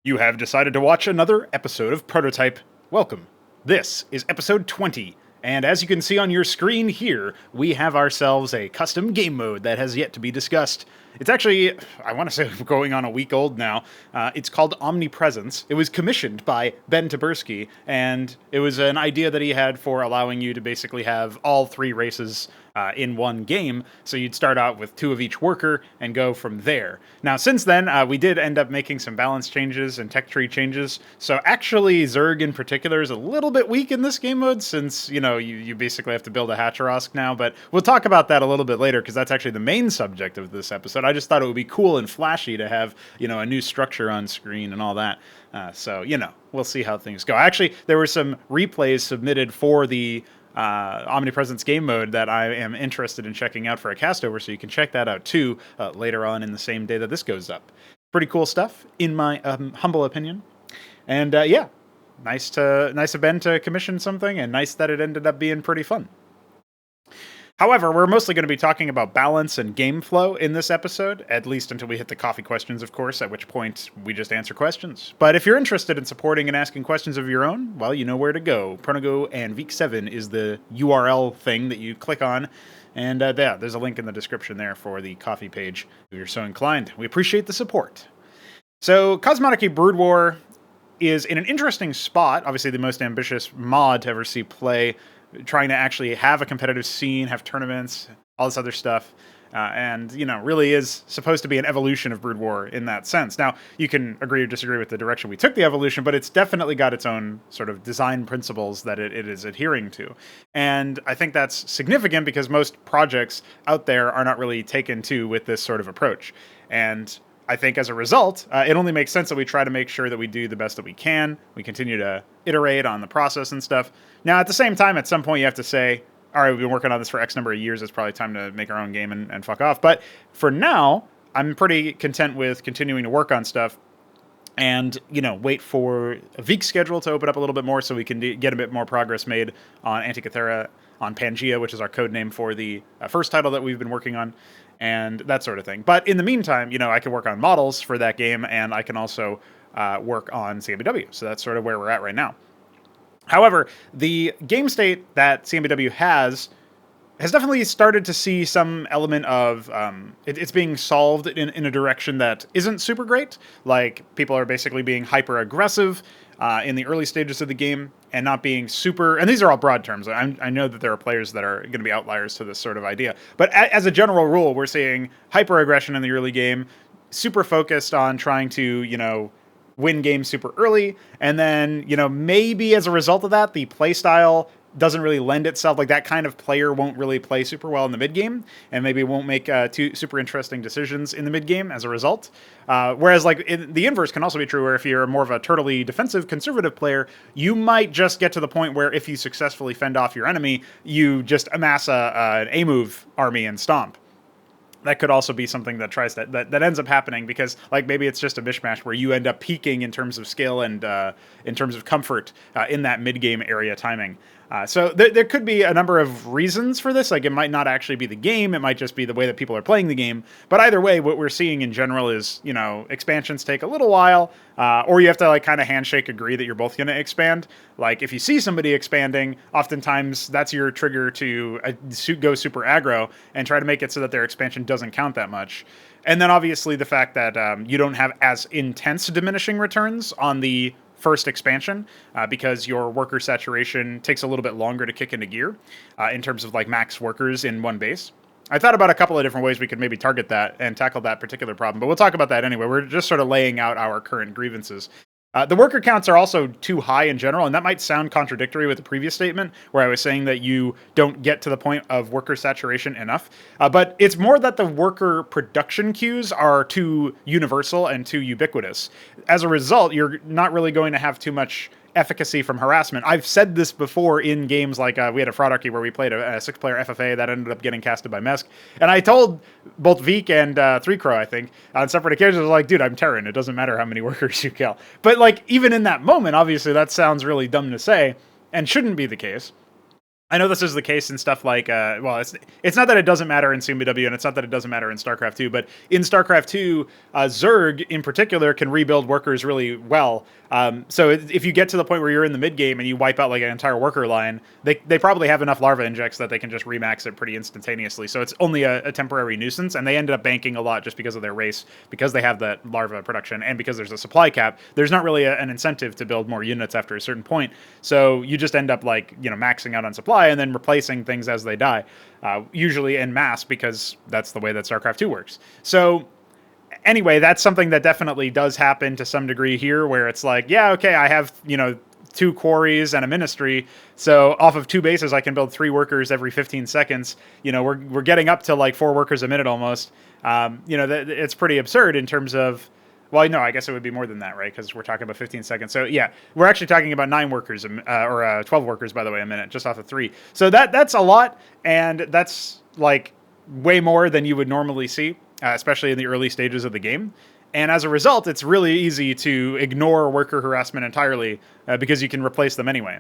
You have decided to watch another episode of Prototype. Welcome. This is episode 20, and as you can see on your screen here, we have ourselves a custom game mode that has yet to be discussed. It's actually, I want to say, going on a week old now. It's called Omnipresence. It was commissioned by Ben Taberski, and it was an idea that he had for allowing you to basically have all three races in one game, so you'd start out with two of each worker and go from there. Now, since then, we did end up making some balance changes and tech tree changes, so actually Zerg in particular is a little bit weak in this game mode, since, you basically have to build a HelltRYKS now, but we'll talk about that a little bit later, because that's actually the main subject of this episode. I just thought it would be cool and flashy to have, a new structure on screen and all that. So, we'll see how things go. Actually, there were some replays submitted for the Omnipresence game mode that I am interested in checking out for a castover, so you can check that out too later on in the same day that this goes up. Pretty cool stuff, in my humble opinion. And nice of Ben to commission something, and nice that it ended up being pretty fun. However, we're mostly going to be talking about balance and game flow in this episode, at least until we hit the coffee questions, of course, at which point we just answer questions. But if you're interested in supporting and asking questions of your own, well, you know where to go. Pronogo and Week 7 is the URL thing that you click on, and there's a link in the description there for the coffee page if you're so inclined. We appreciate the support. So, Cosmonic Brood War is in an interesting spot, obviously the most ambitious mod to ever see play, trying to actually have a competitive scene, have tournaments, all this other stuff, and, really is supposed to be an evolution of Brood War in that sense. Now, you can agree or disagree with the direction we took the evolution, but it's definitely got its own sort of design principles that it is adhering to. And I think that's significant because most projects out there are not really taken to with this sort of approach. And I think as a result, it only makes sense that we try to make sure that we do the best that we can. We continue to iterate on the process and stuff. Now, at the same time, at some point you have to say, all right, we've been working on this for X number of years. It's probably time to make our own game and fuck off. But for now, I'm pretty content with continuing to work on stuff and, wait for a Week schedule to open up a little bit more so we can get a bit more progress made on Antikythera, on Pangea, which is our code name for the first title that we've been working on, and that sort of thing. But in the meantime, I can work on models for that game, and I can also work on CMBW. So that's sort of where we're at right now. However, the game state that CMBW has definitely started to see some element of it's being solved in a direction that isn't super great. Like, people are basically being hyper aggressive in the early stages of the game and not being super, and these are all broad terms. I know that there are players that are going to be outliers to this sort of idea, but as a general rule, we're seeing hyper aggression in the early game, super focused on trying to, win games super early, and then, maybe as a result of that, the play style doesn't really lend itself, like that kind of player won't really play super well in the mid game, and maybe won't make too super interesting decisions in the mid game as a result. Whereas, like, the inverse can also be true, where if you're more of a turtley defensive conservative player, you might just get to the point where if you successfully fend off your enemy, you just amass an A-move army and stomp. That could also be something that tries that ends up happening because, like, maybe it's just a mishmash where you end up peaking in terms of skill and in terms of comfort in that mid-game area timing. So there could be a number of reasons for this. Like, it might not actually be the game. It might just be the way that people are playing the game. But either way, what we're seeing in general is, expansions take a little while, or you have to, like, kind of handshake agree that you're both going to expand. Like, if you see somebody expanding, oftentimes that's your trigger to go super aggro and try to make it so that their expansion doesn't count that much. And then obviously the fact that you don't have as intense diminishing returns on the first expansion because your worker saturation takes a little bit longer to kick into gear in terms of, like, max workers in one base. I thought about a couple of different ways we could maybe target that and tackle that particular problem, but we'll talk about that anyway. We're just sort of laying out our current grievances. The worker counts are also too high in general, and that might sound contradictory with the previous statement where I was saying that you don't get to the point of worker saturation enough. But it's more that the worker production queues are too universal and too ubiquitous. As a result, you're not really going to have too much efficacy from harassment. I've said this before in games like we had a Fraudarchy where we played a 6-player FFA that ended up getting casted by Mesk, and I told both Veek and 3Crow, I think, on separate occasions, I was like, dude, I'm Terran. It doesn't matter how many workers you kill. But, like, even in that moment, obviously that sounds really dumb to say and shouldn't be the case. I know this is the case in stuff like, well, it's not that it doesn't matter in CMBW, and it's not that it doesn't matter in StarCraft 2, but in StarCraft 2, Zerg in particular can rebuild workers really well. So if you get to the point where you're in the mid game and you wipe out like an entire worker line, they probably have enough larva injects that they can just remax it pretty instantaneously. So it's only a temporary nuisance, and they ended up banking a lot just because of their race, because they have that larva production, and because there's a supply cap. There's not really an incentive to build more units after a certain point. So you just end up like, maxing out on supply and then replacing things as they die, usually en masse, because that's the way that StarCraft 2 works. So anyway, that's something that definitely does happen to some degree here, where it's like, yeah, okay, I have, 2 quarries and a ministry, so off of 2 bases I can build 3 workers every 15 seconds. We're getting up to like 4 workers a minute almost. It's pretty absurd in terms of, well, no, I guess it would be more than that, right? Because we're talking about 15 seconds. So yeah, we're actually talking about 9 workers, or 12 workers, by the way, a minute, just off of 3. So that's a lot, and that's like way more than you would normally see, especially in the early stages of the game. And as a result, it's really easy to ignore worker harassment entirely, because you can replace them anyway.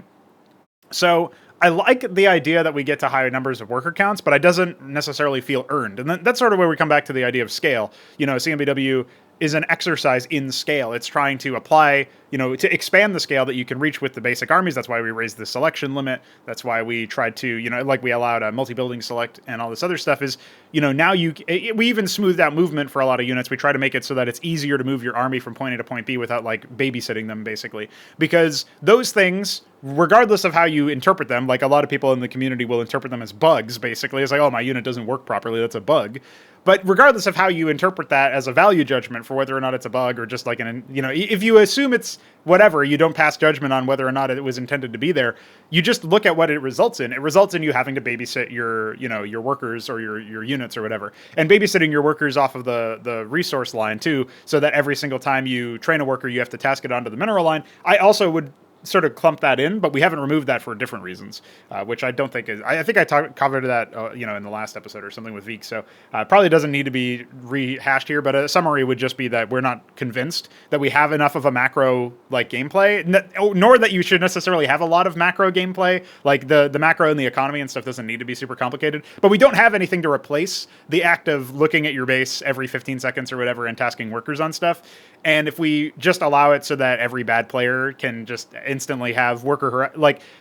So I like the idea that we get to higher numbers of worker counts, but it doesn't necessarily feel earned. And that's sort of where we come back to the idea of scale. CMBW is an exercise in scale. It's trying to apply, to expand the scale that you can reach with the basic armies. That's why we raised the selection limit. That's why we tried to, we allowed a multi-building select and all this other stuff is, now we even smoothed out movement for a lot of units. We try to make it so that it's easier to move your army from point A to point B without like babysitting them, basically. Because those things, regardless of how you interpret them, like a lot of people in the community will interpret them as bugs, basically. It's like, oh, my unit doesn't work properly, that's a bug. But regardless of how you interpret that as a value judgment for whether or not it's a bug or just like if you assume it's whatever, you don't pass judgment on whether or not it was intended to be there. You just look at what it results in. It results in you having to babysit your workers or your units or whatever. And babysitting your workers off of the resource line too, so that every single time you train a worker, you have to task it onto the mineral line. I also would sort of clump that in, but we haven't removed that for different reasons, which I don't think is. I think I covered that, in the last episode or something with Veek. So probably doesn't need to be rehashed here. But a summary would just be that we're not convinced that we have enough of a macro like gameplay, nor that you should necessarily have a lot of macro gameplay. Like the macro and the economy and stuff doesn't need to be super complicated. But we don't have anything to replace the act of looking at your base every 15 seconds or whatever and tasking workers on stuff. And if we just allow it so that every bad player can just instantly have worker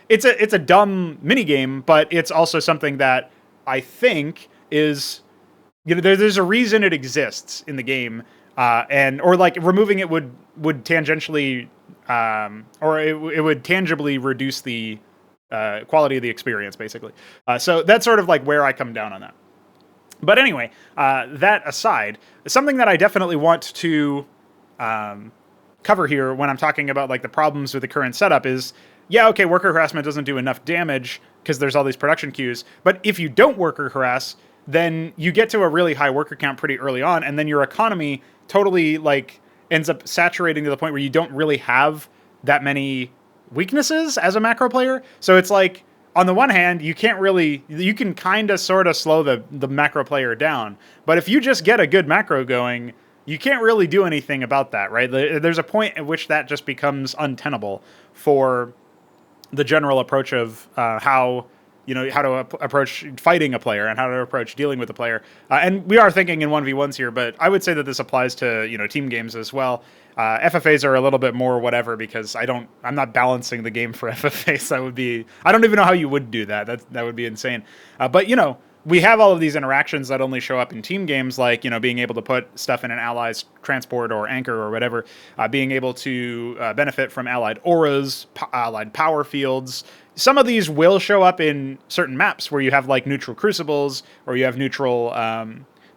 it's a dumb mini game, but it's also something that I think is, there's a reason it exists in the game, or like removing it would tangentially, or it would tangibly reduce the quality of the experience, basically. So that's sort of like where I come down on that. But anyway, that aside, something that I definitely want to cover here when I'm talking about like the problems with the current setup is, yeah, okay, worker harassment doesn't do enough damage because there's all these production queues, but if you don't worker harass, then you get to a really high worker count pretty early on, and then your economy totally like ends up saturating to the point where you don't really have that many weaknesses as a macro player. So it's like, on the one hand, you can kind of sort of slow the macro player down, but if you just get a good macro going, you can't really do anything about that, right? There's a point at which that just becomes untenable for the general approach of how to approach fighting a player and how to approach dealing with a player. And we are thinking in 1v1s here, but I would say that this applies to, team games as well. FFAs are a little bit more whatever, because I'm not balancing the game for FFAs. I don't even know how you would do that. That would be insane. But we have all of these interactions that only show up in team games, like, being able to put stuff in an ally's transport or anchor or whatever, being able to benefit from allied auras, allied power fields. Some of these will show up in certain maps where you have like neutral crucibles, or you have neutral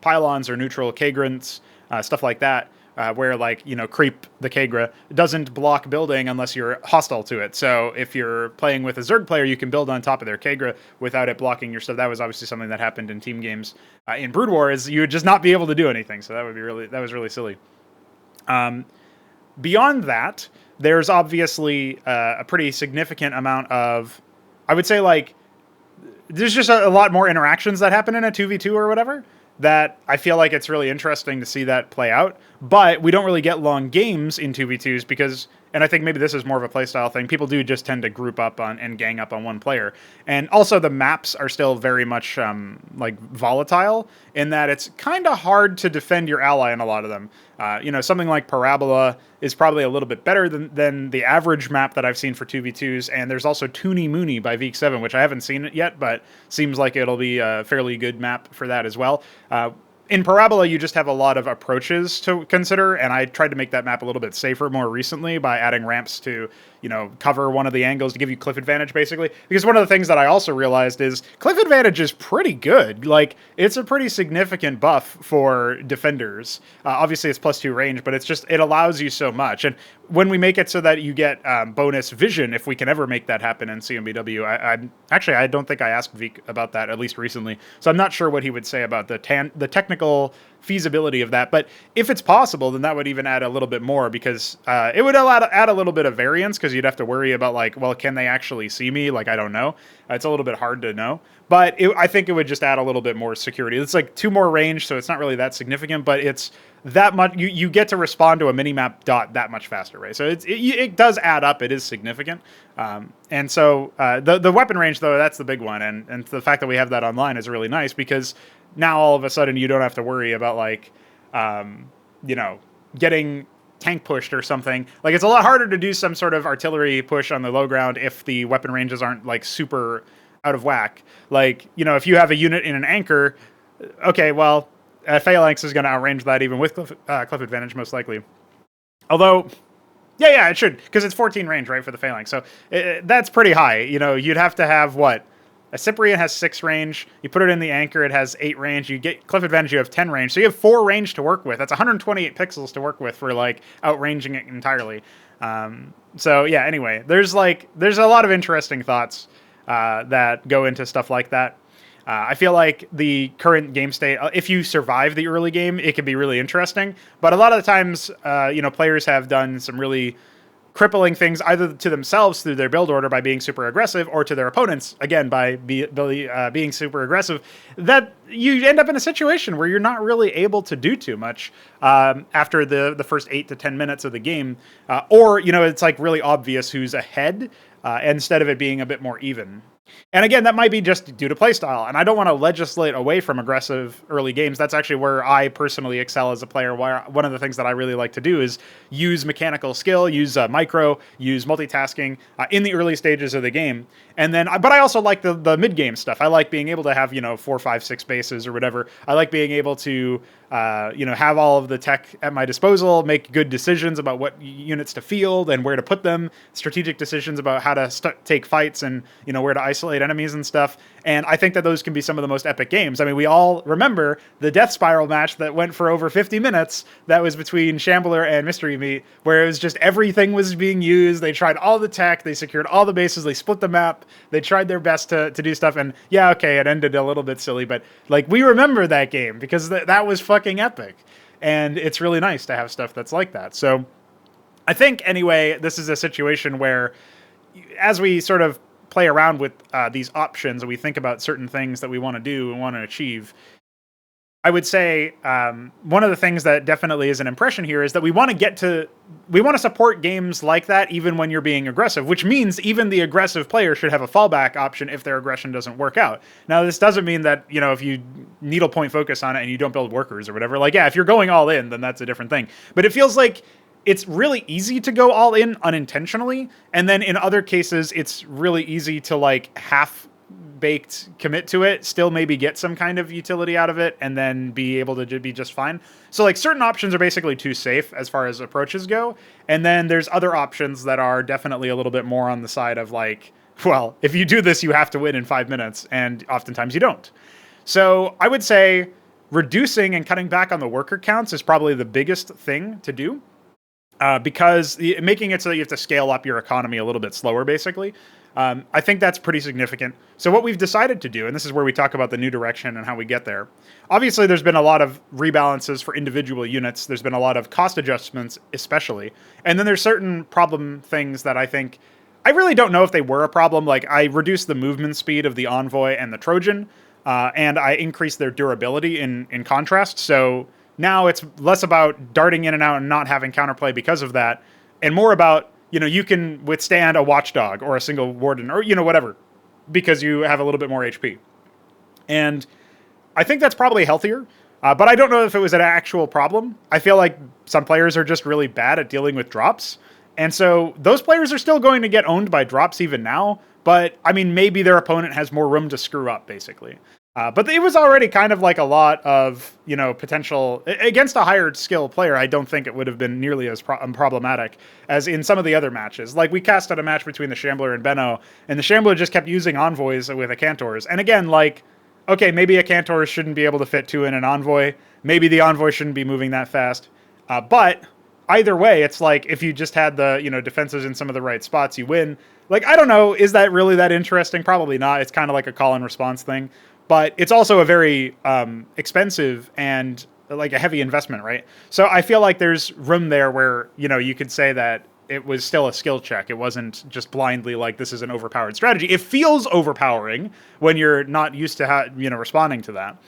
pylons or neutral Kagrants, stuff like that. Where like, creep the Kagra doesn't block building unless you're hostile to it. So if you're playing with a Zerg player, you can build on top of their Kagra without it blocking your stuff. That was obviously something that happened in team games. In Brood War is you would just not be able to do anything. So that was really silly. Beyond that, there's obviously a pretty significant amount of, I would say, like, there's just a lot more interactions that happen in a 2v2 or whatever, that I feel like it's really interesting to see that play out. but we don't really get long games in 2v2s because, and I think maybe this is more of a playstyle thing, people do just tend to group up on and gang up on one player. And also the maps are still very much like volatile in that it's kind of hard to defend your ally in a lot of them. Something like Parabola is probably a little bit better than the average map that I've seen for 2v2s. And there's also Toony Mooney by Veek7, which I haven't seen it yet, but seems like it'll be a fairly good map for that as well. In Parabola, you just have a lot of approaches to consider, and I tried to make that map a little bit safer more recently by adding ramps to, cover one of the angles to give you cliff advantage, basically. Because one of the things that I also realized is cliff advantage is pretty good. Like, it's a pretty significant buff for defenders. Obviously, it's +2 range, but it allows you so much. And when we make it so that you get bonus vision, if we can ever make that happen in CMBW, I don't think I asked Veek about that, at least recently. So I'm not sure what he would say about the technical feasibility of that. But if it's possible, then that would even add a little bit more, because it would add a little bit of variance, because you'd have to worry about, like, well, can they actually see me? Like, I don't know. It's a little bit hard to know. But I think it would just add a little bit more security. It's like 2 more range, so it's not really that significant, but it's that much. You get to respond to a minimap dot that much faster, right? So it does add up. It is significant. And so the weapon range, though, that's the big one. And the fact that we have that online is really nice, because now all of a sudden you don't have to worry about, like, getting tank pushed or something. Like, it's a lot harder to do some sort of artillery push on the low ground if the weapon ranges aren't, like, super out of whack. Like, if you have a unit in an anchor, okay, well, Phalanx is going to outrange that even with cliff advantage, most likely. Although, yeah, it should, because it's 14 range, right, for the Phalanx. So that's pretty high. You'd have to have, what? A Cyprian has 6 range. You put it in the anchor, it has 8 range. You get cliff advantage, you have 10 range. So you have 4 range to work with. That's 128 pixels to work with for, like, outranging it entirely. So yeah, anyway, there's a lot of interesting thoughts that go into stuff like that. I feel like the current game state, if you survive the early game, it can be really interesting. But a lot of the times, players have done some really crippling things either to themselves through their build order by being super aggressive, or to their opponents, again, by being super aggressive, that you end up in a situation where you're not really able to do too much after the first 8 to 10 minutes of the game. Or it's like really obvious who's ahead instead of it being a bit more even. And again, that might be just due to playstyle, and I don't want to legislate away from aggressive early games. That's actually where I personally excel as a player. One of the things that I really like to do is use mechanical skill, use micro, use multitasking in the early stages of the game. And then, but I also like the mid-game stuff. I like being able to have, 4, 5, 6 bases or whatever. I like being able to, have all of the tech at my disposal, make good decisions about what units to field and where to put them, strategic decisions about how to take fights and, where to isolate enemies and stuff. And I think that those can be some of the most epic games. I mean, we all remember the Death Spiral match that went for over 50 minutes that was between Shambler and Mystery Meat, where it was just everything was being used. They tried all the tech, they secured all the bases, they split the map, they tried their best to do stuff. And yeah, okay, it ended a little bit silly, but like, we remember that game because that was fucking epic. And it's really nice to have stuff that's like that. So I think, anyway, this is a situation where, as we sort of play around with these options and we think about certain things that we want to do and want to achieve, I would say one of the things that definitely is an impression here is that we want to support games like that even when you're being aggressive, which means even the aggressive player should have a fallback option if their aggression doesn't work out. Now, this doesn't mean that, if you needle point focus on it and you don't build workers or whatever, like, yeah, if you're going all in, then that's a different thing. But it feels like it's really easy to go all in unintentionally. And then in other cases, it's really easy to, like, half-baked commit to it, still maybe get some kind of utility out of it, and then be able to be just fine. So, like, certain options are basically too safe as far as approaches go. And then there's other options that are definitely a little bit more on the side of, like, well, if you do this, you have to win in 5 minutes, and oftentimes you don't. So I would say reducing and cutting back on the worker counts is probably the biggest thing to do. Because making it so that you have to scale up your economy a little bit slower, basically. I think that's pretty significant. So what we've decided to do, and this is where we talk about the new direction and how we get there. Obviously, there's been a lot of rebalances for individual units. There's been a lot of cost adjustments, especially. And then there's certain problem things that I think, I really don't know if they were a problem. Like, I reduced the movement speed of the Envoy and the Trojan, and I increased their durability in contrast. So now it's less about darting in and out and not having counterplay because of that, and more about, you can withstand a watchdog or a single warden or, whatever, because you have a little bit more HP. And I think that's probably healthier, but I don't know if it was an actual problem. I feel like some players are just really bad at dealing with drops. And so those players are still going to get owned by drops even now. But, I mean, maybe their opponent has more room to screw up, basically. But it was already kind of like a lot of, potential... Against a higher skill player, I don't think it would have been nearly as problematic as in some of the other matches. Like, we cast out a match between the Shambler and Benno, and the Shambler just kept using Envoys with Acantors. And again, like, okay, maybe Acantor shouldn't be able to fit 2 in an Envoy. Maybe the Envoy shouldn't be moving that fast. But either way, it's like, if you just had the, defenses in some of the right spots, you win. Like, I don't know, is that really that interesting? Probably not. It's kind of like a call and response thing. But it's also a very expensive and like a heavy investment, right? So I feel like there's room there where, you could say that it was still a skill check. It wasn't just blindly like, this is an overpowered strategy. It feels overpowering when you're not used to, responding to that.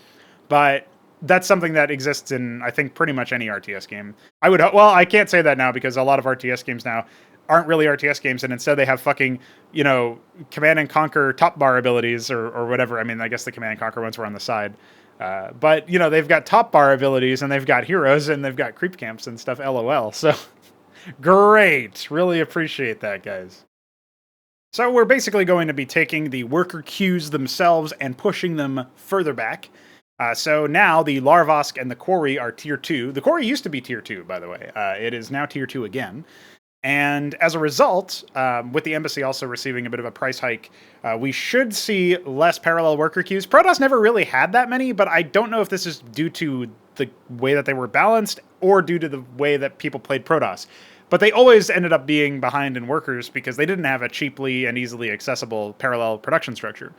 But that's something that exists in, I think, pretty much any RTS game. I can't say that now because a lot of RTS games now aren't really RTS games, and instead they have fucking, Command and Conquer top bar abilities or whatever. I mean, I guess the Command and Conquer ones were on the side. But, they've got top bar abilities, and they've got heroes, and they've got creep camps and stuff, LOL. So, great. Really appreciate that, guys. So we're basically going to be taking the worker queues themselves and pushing them further back. So now the Larvosk and the Quarry are tier 2. The Quarry used to be tier 2, by the way. It is now tier 2 again. And as a result, with the embassy also receiving a bit of a price hike, we should see less parallel worker queues. Protoss never really had that many, but I don't know if this is due to the way that they were balanced or due to the way that people played Protoss. But they always ended up being behind in workers because they didn't have a cheaply and easily accessible parallel production structure.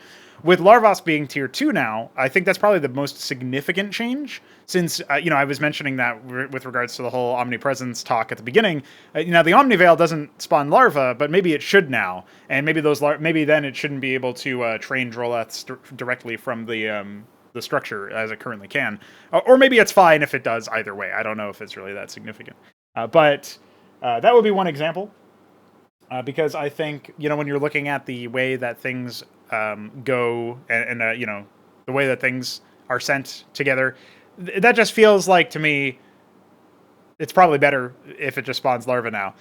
With Larvos being tier 2 now, I think that's probably the most significant change since, I was mentioning that with regards to the whole omnipresence talk at the beginning. The Omniveil doesn't spawn larva, but maybe it should now. And maybe maybe then it shouldn't be able to train Droleths directly from the structure as it currently can. Or maybe it's fine if it does either way. I don't know if it's really that significant. But that would be one example. Because I think, when you're looking at the way that things go and the way that things are sent together, that just feels like, to me, it's probably better if it just spawns larva now.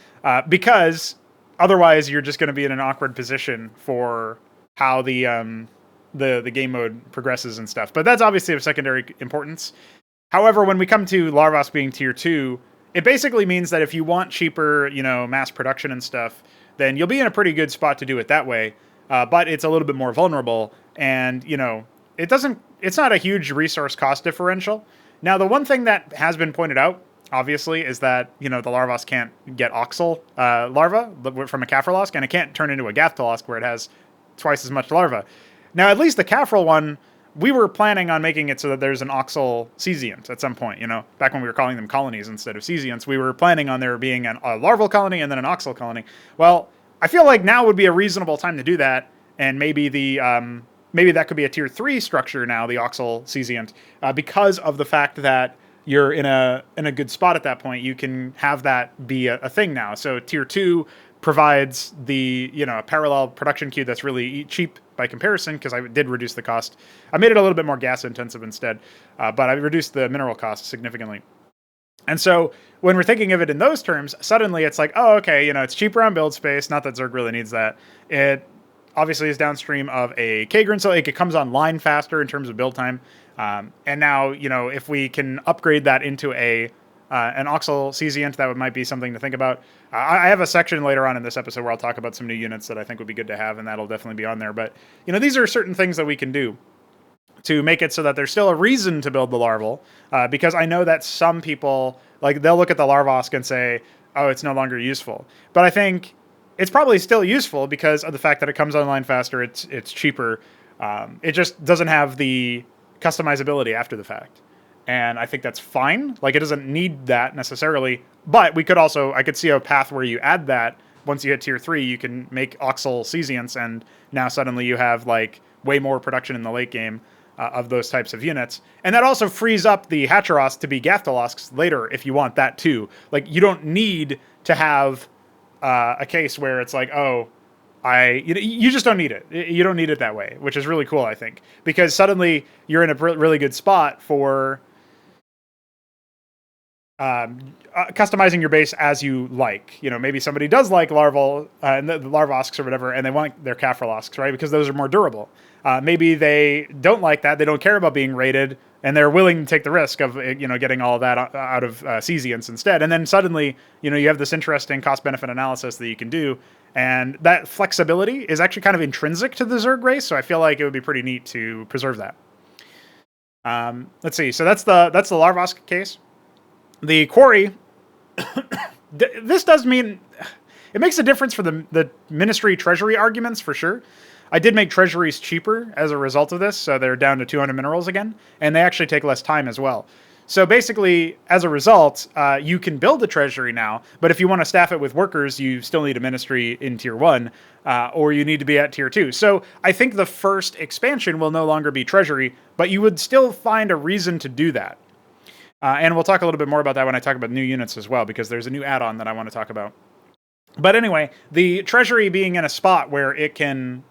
Because otherwise you're just going to be in an awkward position for how the game mode progresses and stuff. But that's obviously of secondary importance. However, when we come to Larvos being tier 2, it basically means that if you want cheaper, mass production and stuff, then you'll be in a pretty good spot to do it that way. But it's a little bit more vulnerable, and, it's not a huge resource cost differential. Now, the one thing that has been pointed out, obviously, is that, the Larvos can't get Oxel larva from a Kaffirlosk, and it can't turn into a Gaftalosk where it has twice as much larva. Now, at least the Kaffirl one, we were planning on making it so that there's an Oxel Cesiant at some point, back when we were calling them colonies instead of Cesiants. We were planning on there being a larval colony and then an Oxel colony. Well, I feel like now would be a reasonable time to do that, and maybe maybe that could be a tier 3 structure now, the Oxel Cesiant, because of the fact that you're in a good spot at that point. You can have that be a thing now. So tier 2 provides the a parallel production queue that's really cheap by comparison, because I did reduce the cost. I made it a little bit more gas intensive instead, but I reduced the mineral cost significantly. And so when we're thinking of it in those terms, suddenly it's like, oh, okay, it's cheaper on build space. Not that Zerg really needs that. It obviously is downstream of a Kagran, so it comes online faster in terms of build time. And now, if we can upgrade that into an Oxel Cesiant, that might be something to think about. I have a section later on in this episode where I'll talk about some new units that I think would be good to have, and that'll definitely be on there. But, these are certain things that we can do to make it so that there's still a reason to build the larval, because I know that some people, they'll look at the Larvosk and say, oh, it's no longer useful. But I think it's probably still useful because of the fact that it comes online faster, it's cheaper. It just doesn't have the customizability after the fact. And I think that's fine. It doesn't need that necessarily. But I could see a path where you add that. Once you hit tier 3, you can make Oxel Cesiants, and now suddenly you have way more production in the late game. of those types of units. And that also frees up the HelltRYKS to be Gaftolosks later if you want that too. Like, you don't need to have a case where it's like, oh, you just don't need it. You don't need it that way, which is really cool, I think. Because suddenly you're in a really good spot for customizing your base as you like. You know, maybe somebody does like larval and the larvosks or whatever, and they want their Kafrolosks, right? Because those are more durable. Maybe they don't like that. They don't care about being raided, and they're willing to take the risk of, you know, getting all of that out of Cesients instead. And then suddenly, you know, you have this interesting cost-benefit analysis that you can do, and that flexibility is actually kind of intrinsic to the Zerg race. So I feel like it would be pretty neat to preserve that. Let's see. So that's the Larvosk case. The quarry, this does mean, it makes a difference for the ministry treasury arguments for sure. I did make treasuries cheaper as a result of this, so they're down to 200 minerals again, and they actually take less time as well. So basically, as a result, you can build a treasury now, but if you want to staff it with workers, you still need a ministry in tier 1, or you need to be at tier 2. So I think the first expansion will no longer be treasury, but you would still find a reason to do that. And we'll talk a little bit more about that when I talk about new units as well, because there's a new add-on that I want to talk about. But anyway, the treasury being in a spot where it can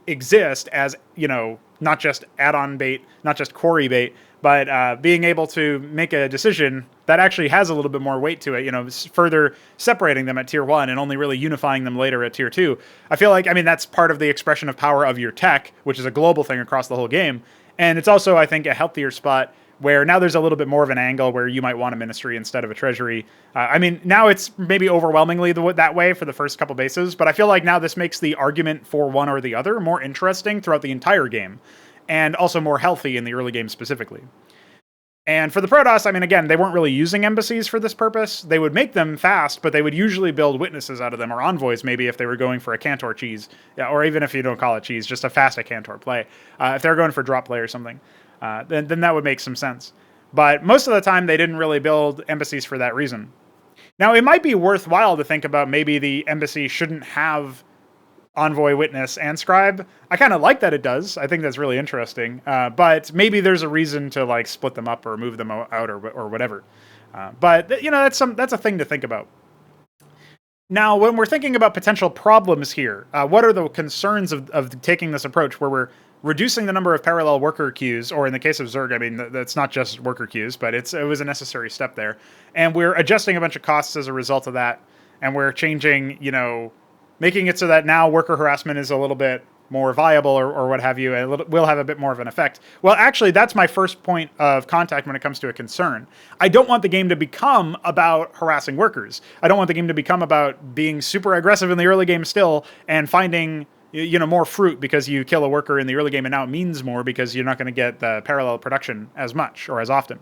exist as, you know, not just add-on bait, not just quarry bait, but being able to make a decision that actually has a little bit more weight to it, you know, further separating them at tier 1 and only really unifying them later at tier 2. I feel like, I mean, that's part of the expression of power of your tech, which is a global thing across the whole game. And it's also, I think, a healthier spot where now there's a little bit more of an angle where you might want a ministry instead of a treasury. I mean, now it's maybe overwhelmingly that way for the first couple bases, but I feel like now this makes the argument for one or the other more interesting throughout the entire game, and also more healthy in the early game specifically. And for the Protoss, I mean, again, they weren't really using embassies for this purpose. They would make them fast, but they would usually build witnesses out of them, or envoys maybe if they were going for a Cantor cheese, or even if you don't call it cheese, just a fast Cantor play. If they're going for drop play or something. Then that would make some sense. But most of the time, they didn't really build embassies for that reason. Now, it might be worthwhile to think about maybe the embassy shouldn't have envoy, witness, and scribe. I kind of like that it does. I think that's really interesting. But maybe there's a reason to like split them up or move them out or whatever. But you know, that's a thing to think about. Now, when we're thinking about potential problems here, what are the concerns of taking this approach where we're reducing the number of parallel worker queues, or in the case of Zerg, I mean, that's not just worker queues, but it was a necessary step there. And we're adjusting a bunch of costs as a result of that. And we're changing, you know, making it so that now worker harassment is a little bit more viable or what have you, and will have a bit more of an effect. Well, actually, that's my first point of contact when it comes to a concern. I don't want the game to become about harassing workers. I don't want the game to become about being super aggressive in the early game still and finding, you know, more fruit because you kill a worker in the early game and now it means more because you're not going to get the parallel production as much or as often.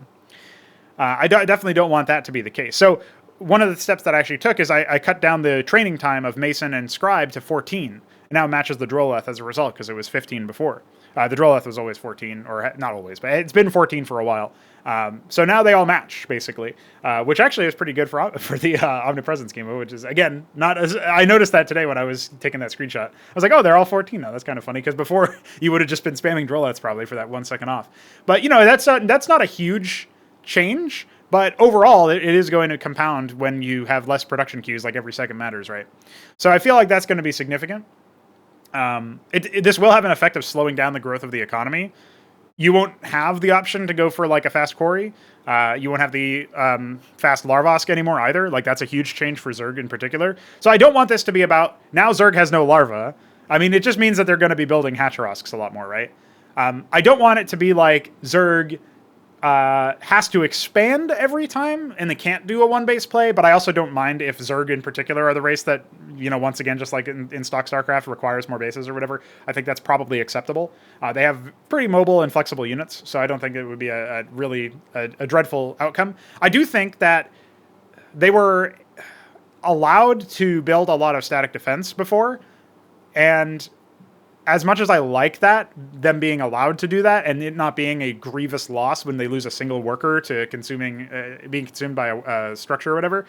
I definitely don't want that to be the case. So one of the steps that I actually took is I cut down the training time of Mason and Scribe to 14. And now it matches the Droleth as a result because it was 15 before. The Droleth was always 14, or not always, but it's been 14 for a while. So now they all match, basically, which actually is pretty good for the Omnipresence schema, which is, again, not as... I noticed that today when I was taking that screenshot. I was like, oh, they're all 14 now. That's kind of funny, because before you would have just been spamming Droleths probably for that 1 second off. But, you know, that's not a huge change, but overall, it is going to compound when you have less production queues, like every second matters, right? So I feel like that's going to be significant. This will have an effect of slowing down the growth of the economy. You won't have the option to go for like a fast quarry. You won't have the fast Larvosk anymore either. Like, that's a huge change for Zerg in particular. So I don't want this to be about, now Zerg has no larva. I mean, it just means that they're going to be building HelltRYKS a lot more, right? I don't want it to be like Zerg has to expand every time and they can't do a one base play, but I also don't mind if Zerg in particular are the race that, you know, once again, just like in stock StarCraft, requires more bases or whatever. I think that's probably acceptable. They have pretty mobile and flexible units, so I don't think it would be a really dreadful outcome. I do think that they were allowed to build a lot of static defense before, and as much as I like that, them being allowed to do that and it not being a grievous loss when they lose a single worker to being consumed by a structure or whatever,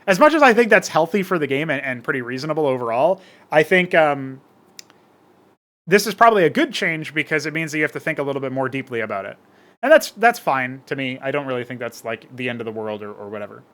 as much as I think that's healthy for the game and pretty reasonable overall, I think this is probably a good change because it means that you have to think a little bit more deeply about it. And that's fine to me. I don't really think that's like the end of the world or whatever.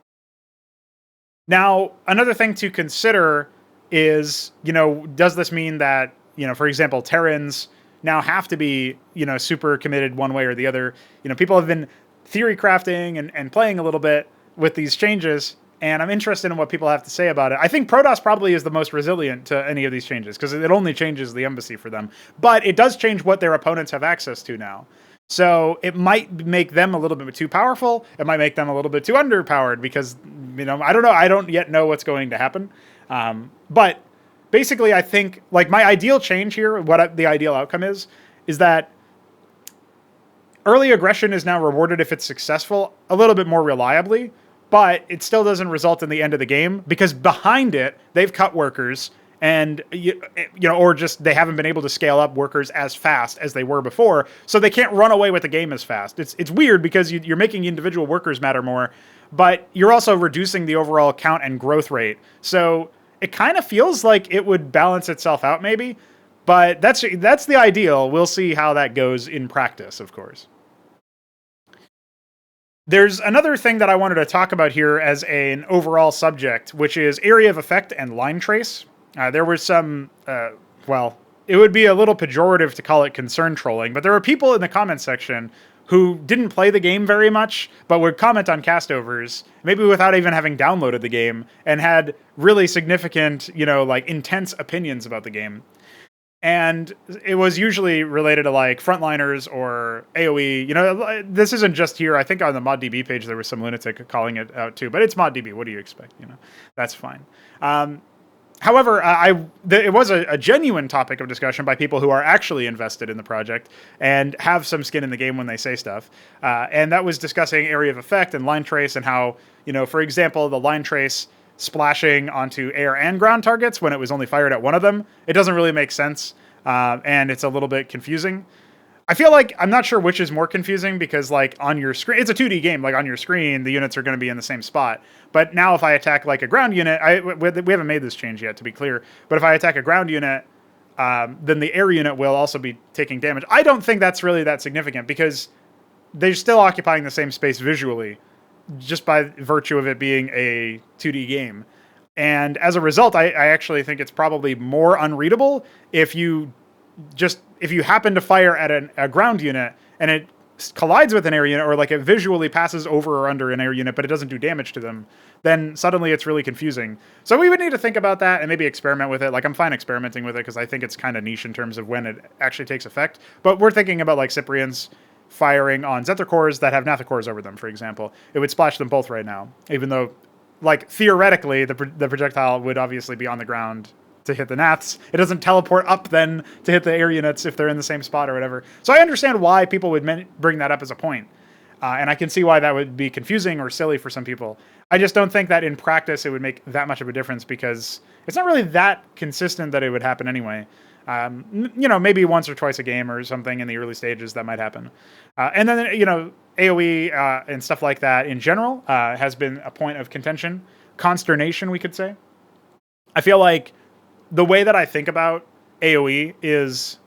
Now, another thing to consider is, does this mean that, for example, Terrans now have to be, super committed one way or the other? People have been theory crafting and playing a little bit with these changes, and I'm interested in what people have to say about it. I think Protoss probably is the most resilient to any of these changes because it only changes the embassy for them, but it does change what their opponents have access to now. So it might make them a little bit too powerful. It might make them a little bit too underpowered because, I don't know. I don't yet know what's going to happen. But basically, I think like my ideal change here, the ideal outcome is that early aggression is now rewarded if it's successful a little bit more reliably, but it still doesn't result in the end of the game because behind it, they've cut workers and, or just they haven't been able to scale up workers as fast as they were before. So they can't run away with the game as fast. It's weird because you're making individual workers matter more, but you're also reducing the overall count and growth rate. So it kind of feels like it would balance itself out maybe, but that's the ideal. We'll see how that goes in practice, of course. There's another thing that I wanted to talk about here as an overall subject, which is area of effect and line trace. There was some, it would be a little pejorative to call it concern trolling, but there were people in the comment section who didn't play the game very much, but would comment on castovers, maybe without even having downloaded the game, and had really significant, intense opinions about the game. And it was usually related to like frontliners or AoE. This isn't just here. I think on the ModDB page there was some lunatic calling it out too, but it's ModDB. What do you expect? That's fine. However, it was a genuine topic of discussion by people who are actually invested in the project and have some skin in the game when they say stuff. And that was discussing area of effect and line trace and how, for example, the line trace splashing onto air and ground targets when it was only fired at one of them. It doesn't really make sense. And it's a little bit confusing. I feel like I'm not sure which is more confusing because like on your screen, it's a 2D game. Like on your screen, the units are going to be in the same spot. But now if I attack like a ground unit, we haven't made this change yet to be clear. But if I attack a ground unit, then the air unit will also be taking damage. I don't think that's really that significant because they're still occupying the same space visually, just by virtue of it being a 2D game. And as a result, I actually think it's probably more unreadable if you happen to fire at a ground unit and it collides with an air unit or like it visually passes over or under an air unit, but it doesn't do damage to them, then suddenly it's really confusing. So we would need to think about that and maybe experiment with it. Like I'm fine experimenting with it because I think it's kind of niche in terms of when it actually takes effect. But we're thinking about like Cyprians firing on Zethar cores that have Natha cores over them, for example. It would splash them both right now, even though like theoretically the projectile would obviously be on the ground to hit the Naths. It doesn't teleport up then to hit the air units if they're in the same spot or whatever. So I understand why people would bring that up as a point. And I can see why that would be confusing or silly for some people. I just don't think that in practice it would make that much of a difference because it's not really that consistent that it would happen anyway. Maybe once or twice a game or something in the early stages that might happen. And then, AoE and stuff like that in general has been a point of contention. Consternation, we could say. I feel like the way that I think about AoE is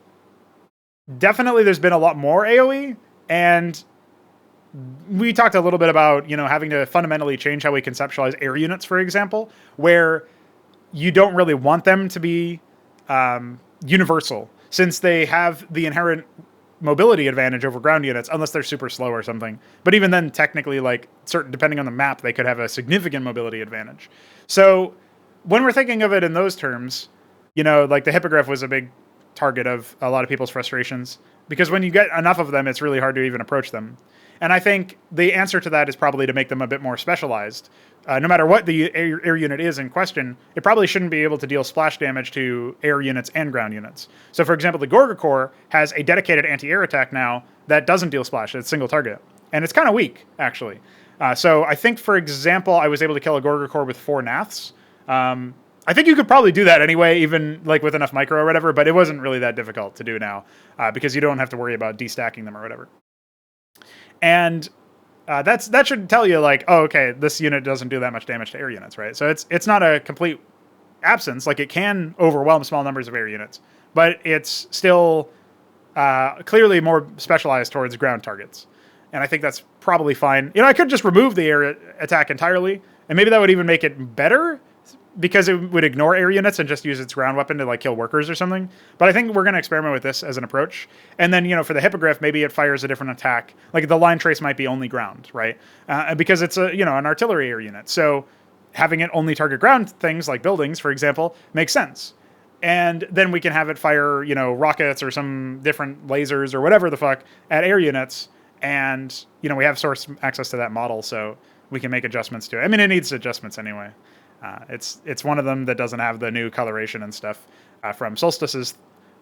definitely there's been a lot more AoE, and we talked a little bit about, having to fundamentally change how we conceptualize air units, for example, where you don't really want them to be universal since they have the inherent mobility advantage over ground units, unless they're super slow or something. But even then, technically, like depending on the map, they could have a significant mobility advantage. So when we're thinking of it in those terms, like the Hippogriff was a big target of a lot of people's frustrations because when you get enough of them, it's really hard to even approach them. And I think the answer to that is probably to make them a bit more specialized. No matter what the air unit is in question, it probably shouldn't be able to deal splash damage to air units and ground units. So for example, the Gorga Core has a dedicated anti-air attack now that doesn't deal splash. It's single target. And it's kind of weak, actually. So I think, for example, I was able to kill a Gorga Core with 4 Naths. I think you could probably do that anyway, even like with enough micro or whatever, but it wasn't really that difficult to do now because you don't have to worry about destacking them or whatever. And that should tell you like, oh, okay, this unit doesn't do that much damage to air units, right? So it's not a complete absence. Like, it can overwhelm small numbers of air units, but it's still clearly more specialized towards ground targets. And I think that's probably fine. You know, I could just remove the air attack entirely, and maybe that would even make it better, because it would ignore air units and just use its ground weapon to like kill workers or something. But I think we're going to experiment with this as an approach. And then, you know, for the Hippogriff, maybe it fires a different attack. Like, the line trace might be only ground, right? Because it's a, you know, an artillery air unit. So having it only target ground things like buildings, for example, makes sense. And then we can have it fire, you know, rockets or some different lasers or whatever the fuck at air units. And, you know, we have source access to that model, so we can make adjustments to it. I mean, it needs adjustments anyway. It's one of them that doesn't have the new coloration and stuff from Solstice's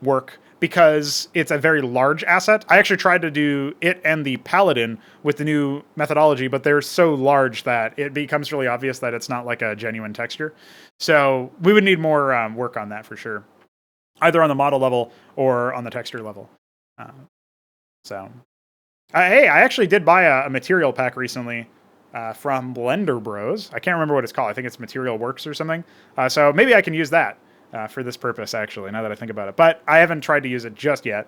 work, because it's a very large asset. I actually tried to do it and the Paladin with the new methodology, but they're so large that it becomes really obvious that it's not like a genuine texture. So we would need more work on that for sure, either on the model level or on the texture level. Hey, I actually did buy a material pack recently from Blender Bros. I can't remember what it's called. I think it's Material Works or something. So maybe I can use that for this purpose, actually, now that I think about it. But I haven't tried to use it just yet.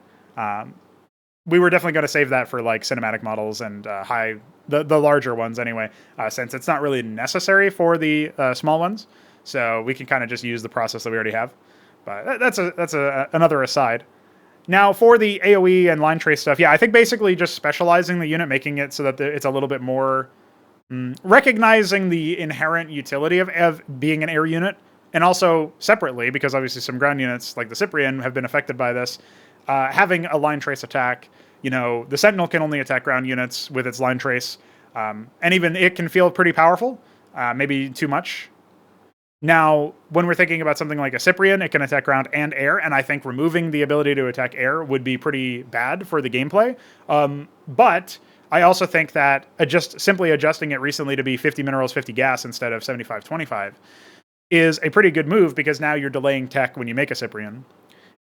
We were definitely going to save that for like cinematic models and the larger ones anyway, since it's not really necessary for the small ones. So we can kind of just use the process that we already have. But that's another aside. Now, for the AoE and line trace stuff, yeah, I think basically just specializing the unit, making it so that it's a little bit more recognizing the inherent utility of being an air unit, and also separately, because obviously some ground units like the Cyprian have been affected by this, having a line trace attack. You know, the Sentinel can only attack ground units with its line trace, and even it can feel pretty powerful, maybe too much. Now, when we're thinking about something like a Cyprian, it can attack ground and air, and I think removing the ability to attack air would be pretty bad for the gameplay. But I also think that simply adjusting it recently to be 50 minerals, 50 gas instead of 75-25 is a pretty good move, because now you're delaying tech when you make a Cyprian.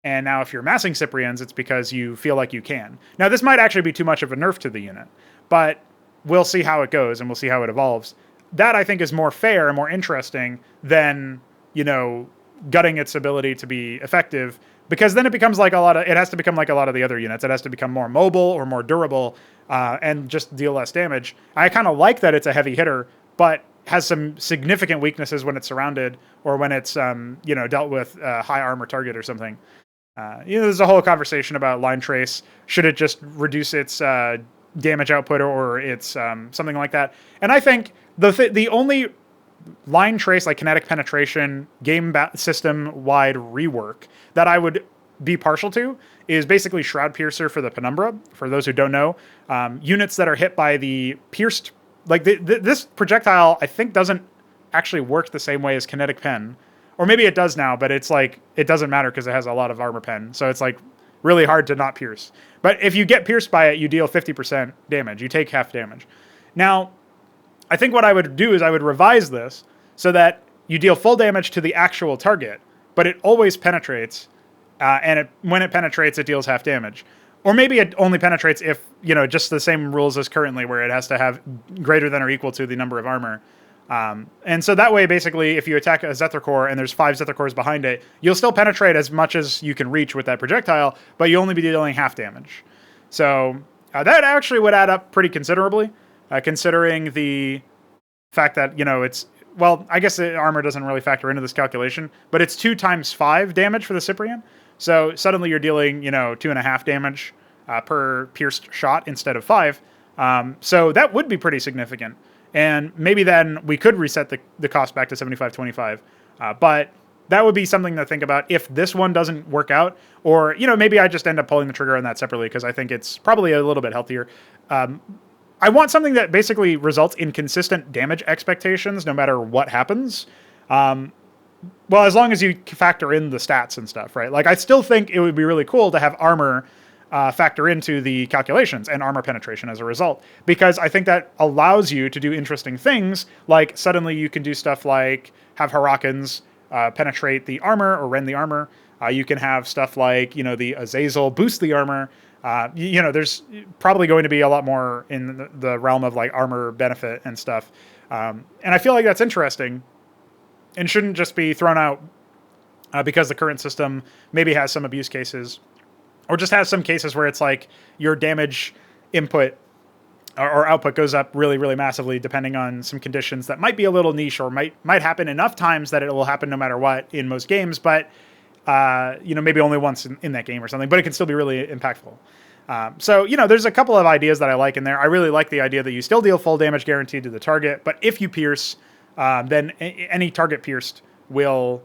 And now if you're massing Cyprians, it's because you feel like you can. Now, this might actually be too much of a nerf to the unit, but we'll see how it goes and we'll see how it evolves. That, I think, is more fair and more interesting than, you know, gutting its ability to be effective, because then it becomes like it has to become like a lot of the other units. It has to become more mobile or more durable and just deal less damage. I kind of like that it's a heavy hitter, but has some significant weaknesses when it's surrounded or when it's, you know, dealt with a high armor target or something. You know, there's a whole conversation about line trace. Should it just reduce its damage output or its something like that? And I think the only line trace, like kinetic penetration, system-wide rework that I would be partial to is basically Shroud Piercer for the Penumbra. For those who don't know, units that are hit by the pierced, like this projectile, I think doesn't actually work the same way as kinetic pen, or maybe it does now, but it's like it doesn't matter because it has a lot of armor pen, so it's like really hard to not pierce. But if you get pierced by it, you deal 50% damage. You take half damage. Now, I think what I would do is I would revise this so that you deal full damage to the actual target, but it always penetrates, and when it penetrates, it deals half damage. Or maybe it only penetrates if, you know, just the same rules as currently, where it has to have greater than or equal to the number of armor. And so that way, basically, if you attack a Zethar Core and there's 5 Zethar Cores behind it, you'll still penetrate as much as you can reach with that projectile, but you only be dealing half damage. So that actually would add up pretty considerably, considering the fact that, you know, well, I guess the armor doesn't really factor into this calculation, but it's 2 times 5 damage for the Cyprian. So suddenly you're dealing, you know, 2.5 damage per pierced shot instead of 5. So that would be pretty significant. And maybe then we could reset the cost back to 75-25. But that would be something to think about if this one doesn't work out. Or, you know, maybe I just end up pulling the trigger on that separately because I think it's probably a little bit healthier. I want something that basically results in consistent damage expectations no matter what happens. Well, as long as you factor in the stats and stuff, right? Like, I still think it would be really cool to have armor factor into the calculations and armor penetration as a result, because I think that allows you to do interesting things, like suddenly you can do stuff like have Harakans penetrate the armor or rend the armor. You can have stuff like, you know, the Azazel boost the armor. You know, there's probably going to be a lot more in the realm of like armor benefit and stuff. And I feel like that's interesting and shouldn't just be thrown out because the current system maybe has some abuse cases, or just has some cases where it's like your damage input or output goes up really, really massively depending on some conditions that might be a little niche or might happen enough times that it will happen no matter what in most games, but maybe only once in that game or something, but it can still be really impactful. So, there's a couple of ideas that I like in there. I really like the idea that you still deal full damage guaranteed to the target, but if you pierce, then any target pierced will...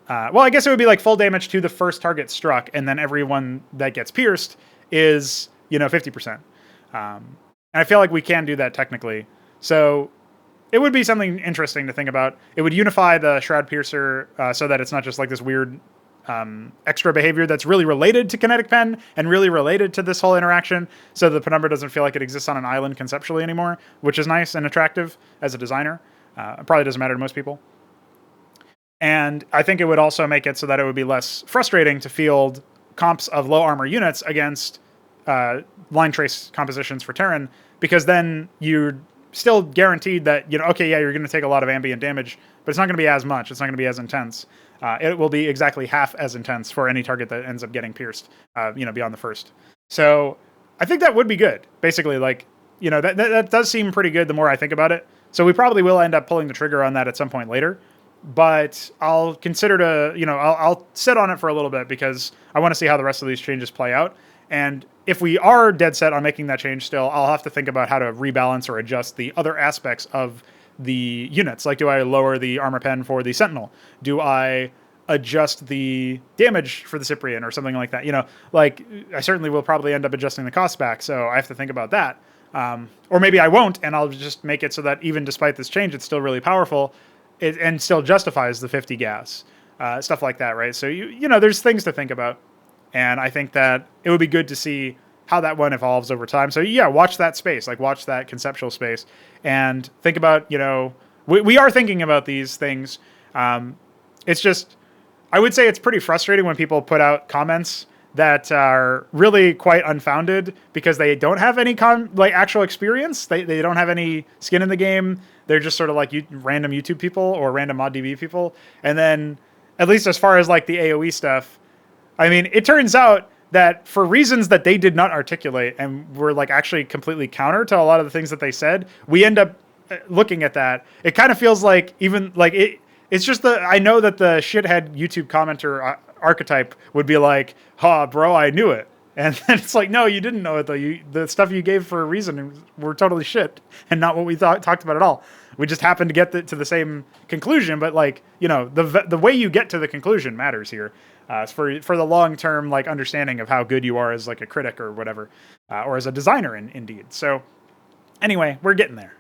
I guess it would be like full damage to the first target struck, and then everyone that gets pierced is, 50%. And I feel like we can do that technically. So it would be something interesting to think about. It would unify the Shroud Piercer so that it's not just like this weird extra behavior that's really related to Kinetic Pen and really related to this whole interaction. So the penumbra doesn't feel like it exists on an island conceptually anymore, which is nice and attractive as a designer. It probably doesn't matter to most people. And I think it would also make it so that it would be less frustrating to field comps of low armor units against line trace compositions for Terran, because then you're still guaranteed that, you're going to take a lot of ambient damage, but it's not going to be as much. It's not going to be as intense. It will be exactly half as intense for any target that ends up getting pierced, beyond the first. So I think that would be good. Basically, that does seem pretty good the more I think about it. So we probably will end up pulling the trigger on that at some point later. But I'll consider I'll sit on it for a little bit because I want to see how the rest of these changes play out. And if we are dead set on making that change still, I'll have to think about how to rebalance or adjust the other aspects of the units. Like, do I lower the armor pen for the Sentinel? Do I adjust the damage for the Cyprian or something like that? I certainly will probably end up adjusting the cost back, so I have to think about that. Or maybe I won't, and I'll just make it so that even despite this change, it's still really powerful. And still justifies the 50 gas, stuff like that, right? So, there's things to think about. And I think that it would be good to see how that one evolves over time. So, watch that space, watch that conceptual space and think about, we are thinking about these things. It's just, I would say it's pretty frustrating when people put out comments that are really quite unfounded because they don't have any actual experience. They don't have any skin in the game. They're just sort of like random YouTube people or random ModDB people. And then, at least as far as the AoE stuff, I mean, it turns out that for reasons that they did not articulate and were actually completely counter to a lot of the things that they said, we end up looking at that. It kind of feels like it's just I know that the shithead YouTube commenter archetype would be like, bro, I knew it. And then it's like, no, you didn't know it, though. The stuff you gave for a reason were totally shit and not what we talked about at all. We just happened to get to the same conclusion, but the way you get to the conclusion matters here. For the long-term understanding of how good you are as a critic or whatever, or as a designer indeed. So anyway, we're getting there.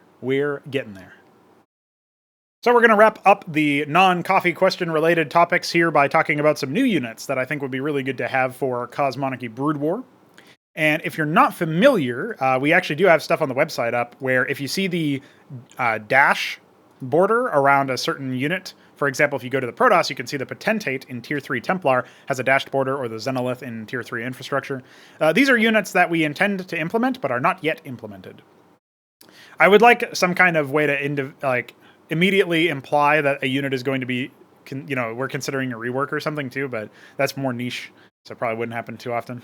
So we're going to wrap up the non-coffee question-related topics here by talking about some new units that I think would be really good to have for Cosmonarchy Brood War. And if you're not familiar, we actually do have stuff on the website up where if you see the dash border around a certain unit, for example, if you go to the Protoss, you can see the Potentate in Tier 3 Templar has a dashed border, or the Xenolith in Tier 3 Infrastructure. These are units that we intend to implement, but are not yet implemented. I would like some kind of way to immediately imply that a unit is going to be, we're considering a rework or something too, but that's more niche, so it probably wouldn't happen too often.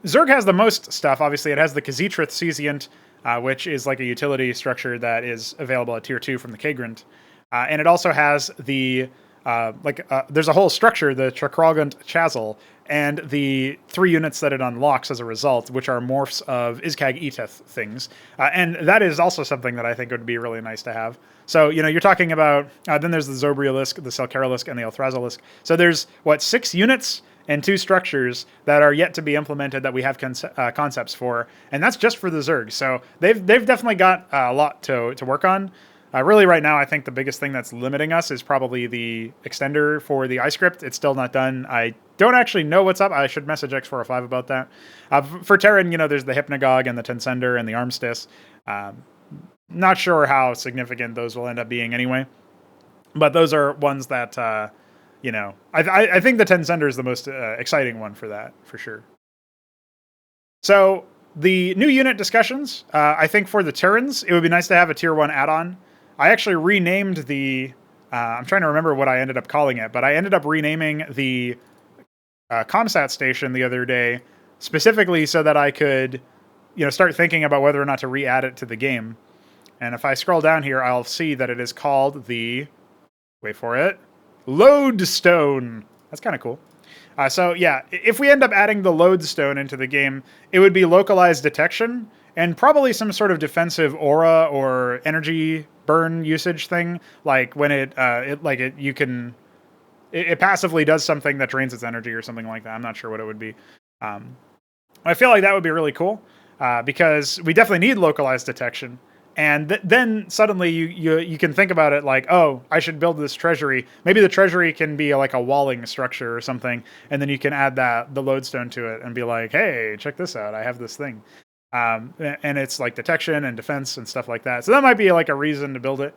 Zerg has the most stuff. Obviously, it has the Khaz'trith Cesiant, which is a utility structure that is available at Tier 2 from the Kagrant. And it also has the, there's a whole structure, the Trakrogant Chazal, and the 3 units that it unlocks as a result, which are morphs of Izcag Eteth things. And that is also something that I think would be really nice to have. So, you're talking about, then there's the Zobrialisk, the Selkaralisk, and the Elthrazalisk. So there's, 6 units and 2 structures that are yet to be implemented that we have concepts for. And that's just for the Zerg. So they've definitely got a lot to work on. Really, right now, I think the biggest thing that's limiting us is probably the extender for the iScript. It's still not done. I don't actually know what's up. I should message X405 about that. For Terran, there's the Hypnagogue and the Tensender and the Armistice. Not sure how significant those will end up being anyway. But those are ones that, I think the Tensender is the most exciting one for that, for sure. So the new unit discussions, I think for the Terrans, it would be nice to have a Tier 1 add-on. I actually renamed the I'm trying to remember what I ended up calling it, but I ended up renaming the ComSat station the other day specifically so that I could, start thinking about whether or not to re-add it to the game. And if I scroll down here, I'll see that it is called the, wait for it, Lodestone. That's kind of cool. So yeah, if we end up adding the Lodestone into the game, it would be localized detection and probably some sort of defensive aura or energy burn usage thing. Like when it passively does something that drains its energy or something like that. I'm not sure what it would be. I feel like that would be really cool because we definitely need localized detection. And then suddenly you can think about it like, oh, I should build this treasury. Maybe the treasury can be like a walling structure or something, and then you can add the lodestone to it and be like, hey, check this out. I have this thing. And it's like detection and defense and stuff like that. So that might be like a reason to build it.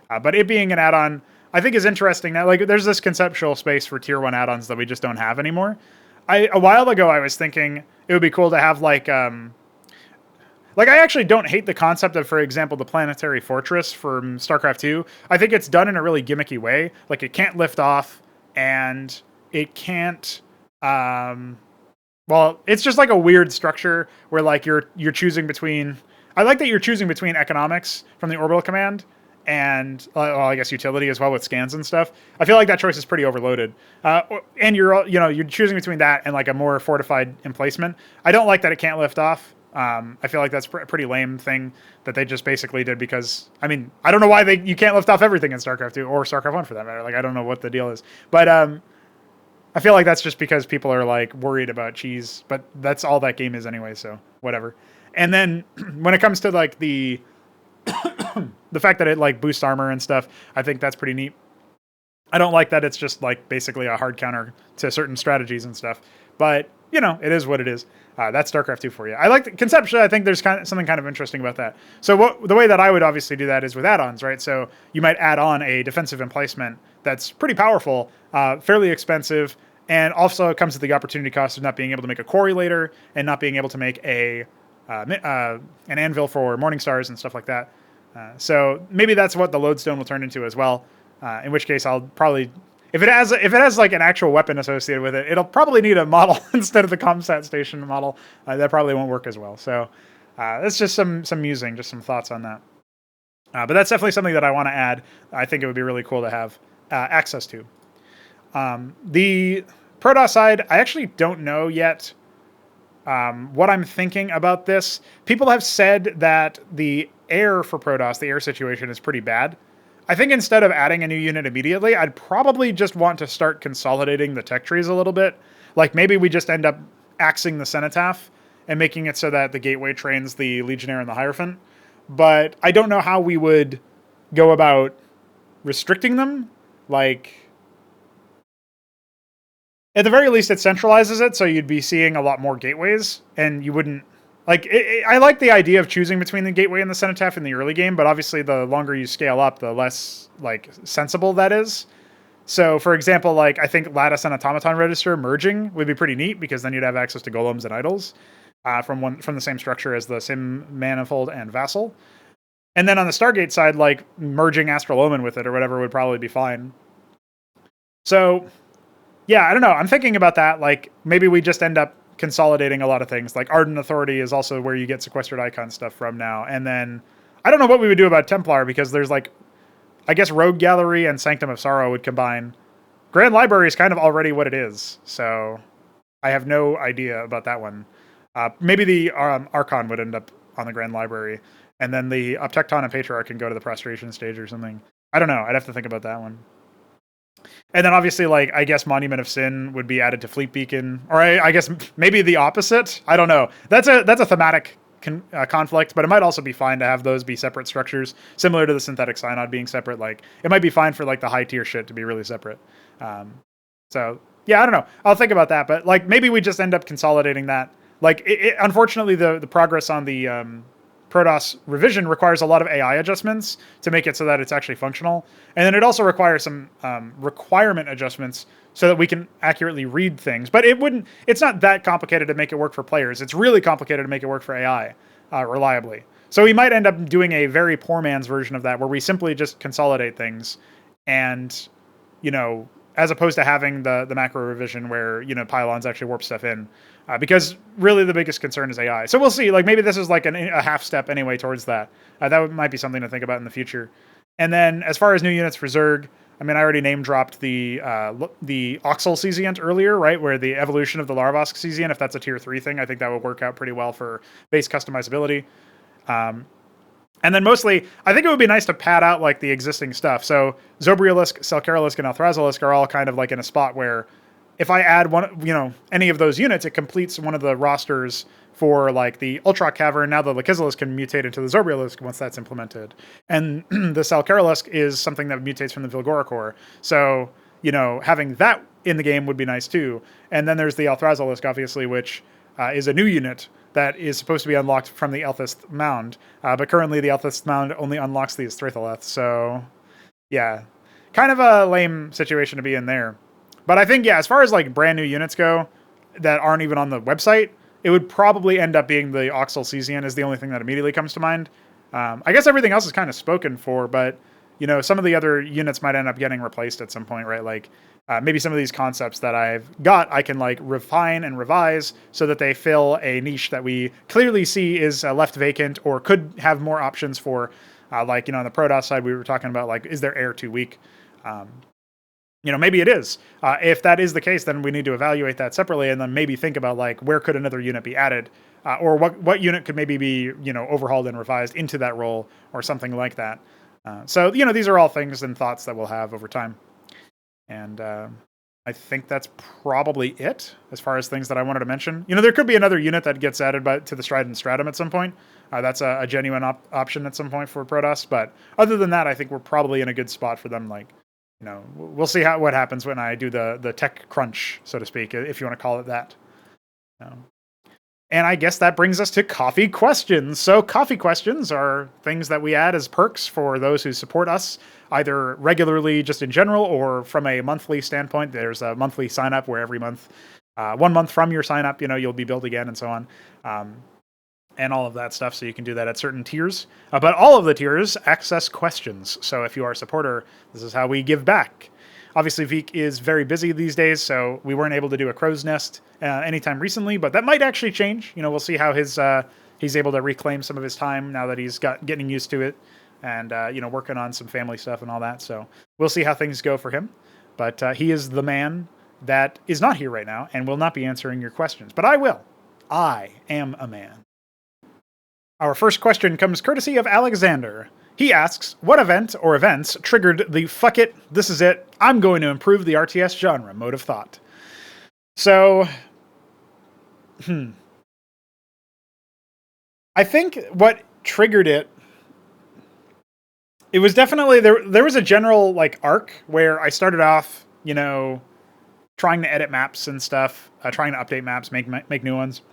But it being an add-on, I think is interesting. Now, like, there's this conceptual space for tier 1 add-ons that we just don't have anymore. A while ago, I was thinking it would be cool to have like I actually don't hate the concept of, for example, the planetary fortress from StarCraft 2. I think it's done in a really gimmicky way. Like, it can't lift off, and it can't. Well, it's just like a weird structure where like you're choosing between. I like that you're choosing between economics from the orbital command and I guess utility as well with scans and stuff. I feel like that choice is pretty overloaded. And you're choosing between that and like a more fortified emplacement. I don't like that it can't lift off. I feel like that's a pretty lame thing that they just basically did because, I mean, I don't know why you can't lift off everything in StarCraft 2 or StarCraft 1 for that matter. Like, I don't know what the deal is. But I feel like that's just because people are like worried about cheese, but that's all that game is anyway, so whatever. And then when it comes to like the fact that it like boosts armor and stuff, I think that's pretty neat. I don't like that it's just like basically a hard counter to certain strategies and stuff, but it is what it is. That's StarCraft 2 for you. I like conceptually. I think there's something kind of interesting about that. So the way that I would obviously do that is with add-ons, right? So you might add on a defensive emplacement that's pretty powerful, fairly expensive, and also it comes with the opportunity cost of not being able to make a quarry later and not being able to make an anvil for morning stars and stuff like that. So maybe that's what the lodestone will turn into as well. In which case I'll probably, if it has like an actual weapon associated with it, it'll probably need a model instead of the ComSat station model. That probably won't work as well. So that's just some musing, just some thoughts on that. But that's definitely something that I want to add. I think it would be really cool to have access to. The Protoss side, I actually don't know yet what I'm thinking about this. People have said that the air for Protoss, the air situation is pretty bad. I think instead of adding a new unit immediately, I'd probably just want to start consolidating the tech trees a little bit. Like maybe we just end up axing the Cenotaph and making it so that the Gateway trains the Legionnaire and the Hierophant. But I don't know how we would go about restricting them. Like, at the very least, it centralizes it, so you'd be seeing a lot more gateways, and you wouldn't... Like, I like the idea of choosing between the Gateway and the Cenotaph in the early game, but obviously the longer you scale up, the less, like, sensible that is. So, for example, like, I think Lattice and Automaton Register merging would be pretty neat, because then you'd have access to Golems and Idols from the same structure as the Sim Manifold and Vassal. And then on the Stargate side, like, merging Astral Omen with it or whatever would probably be fine. So, yeah, I don't know. I'm thinking about that. Like, maybe we just end up consolidating a lot of things. Like Ardent Authority is also where you get sequestered icon stuff from now. And then I don't know what we would do about Templar, because there's like, I guess Rogue Gallery and Sanctum of Sorrow would combine. Grand Library is kind of already what it is, so I have no idea about that one. Maybe the Archon would end up on the Grand Library, and then the Uptecton and Patriarch can go to the Prostration stage or something. I don't know. I'd have to think about that one. And then obviously, like, I guess Monument of Sin would be added to Fleet Beacon, or I guess maybe the opposite. I don't know. That's a thematic conflict, but it might also be fine to have those be separate structures, similar to the Synthetic Synod being separate. Like, it might be fine for like the high tier shit to be really separate. So yeah, I don't know. I'll think about that, but like maybe we just end up consolidating that. Like, unfortunately, the progress on the Protoss revision requires a lot of AI adjustments to make it so that it's actually functional. And then it also requires some requirement adjustments so that we can accurately read things. But it's not that complicated to make it work for players. It's really complicated to make it work for AI reliably. So we might end up doing a very poor man's version of that, where we simply just consolidate things and, as opposed to having the macro revision where, pylons actually warp stuff in. Because really the biggest concern is AI. So we'll see. Like maybe this is like a half step anyway towards that. Might be something to think about in the future. And then as far as new units for Zerg, I mean, I already name dropped the Oxal Cesiant earlier, right? Where the evolution of the Larvosk Cesiant, if that's a tier 3 thing, I think that would work out pretty well for base customizability. And then mostly, I think it would be nice to pad out like the existing stuff. So Zobrialisk, Selkarilisk, and Althrazalisk are all kind of like in a spot where if I add one, any of those units, it completes one of the rosters for like the Ultra Cavern. Now the Lakizalisk can mutate into the Zobrialisk once that's implemented. And the Selkarilisk is something that mutates from the Vilgoricor. So, having that in the game would be nice too. And then there's the Althrazalisk, obviously, which is a new unit that is supposed to be unlocked from the Elthist Mound. But currently the Elthist Mound only unlocks the Stratholeth. So, yeah, kind of a lame situation to be in there. But I think, yeah, as far as like brand new units go that aren't even on the website, it would probably end up being the Oxal Cesiant is the only thing that immediately comes to mind. I guess everything else is kind of spoken for, but, some of the other units might end up getting replaced at some point, right? Like maybe some of these concepts that I've got, I can like refine and revise so that they fill a niche that we clearly see is left vacant or could have more options for. On the Protoss side, we were talking about like, is their air too weak? Maybe it is. If that is the case, then we need to evaluate that separately and then maybe think about like where could another unit be added or what unit could maybe be, overhauled and revised into that role or something like that. So, these are all things and thoughts that we'll have over time. And I think that's probably it as far as things that I wanted to mention. There could be another unit that gets added to the Strident Stratum at some point. That's a genuine option at some point for Protoss. But other than that, I think we're probably in a good spot for them. Like, we'll see what happens when I do the tech crunch, so to speak, if you want to call it that. And I guess that brings us to coffee questions. So coffee questions are things that we add as perks for those who support us, either regularly just in general or from a monthly standpoint. There's a monthly sign up where every month, 1 month from your sign up, you'll be billed again and so on. And all of that stuff. So you can do that at certain tiers. But all of the tiers access questions. So if you are a supporter, this is how we give back. Obviously, Veek is very busy these days, so we weren't able to do a crow's nest anytime recently, but that might actually change. We'll see how he's able to reclaim some of his time now that he's getting used to it and, working on some family stuff and all that. So we'll see how things go for him. But he is the man that is not here right now and will not be answering your questions. But I will. I am a man. Our first question comes courtesy of Alexhandr. He asks, what event or events triggered the fuck it, this is it, I'm going to improve the RTS genre mode of thought? So, I think what triggered it was definitely, there was a general like arc where I started off, trying to edit maps and stuff, trying to update maps, make new ones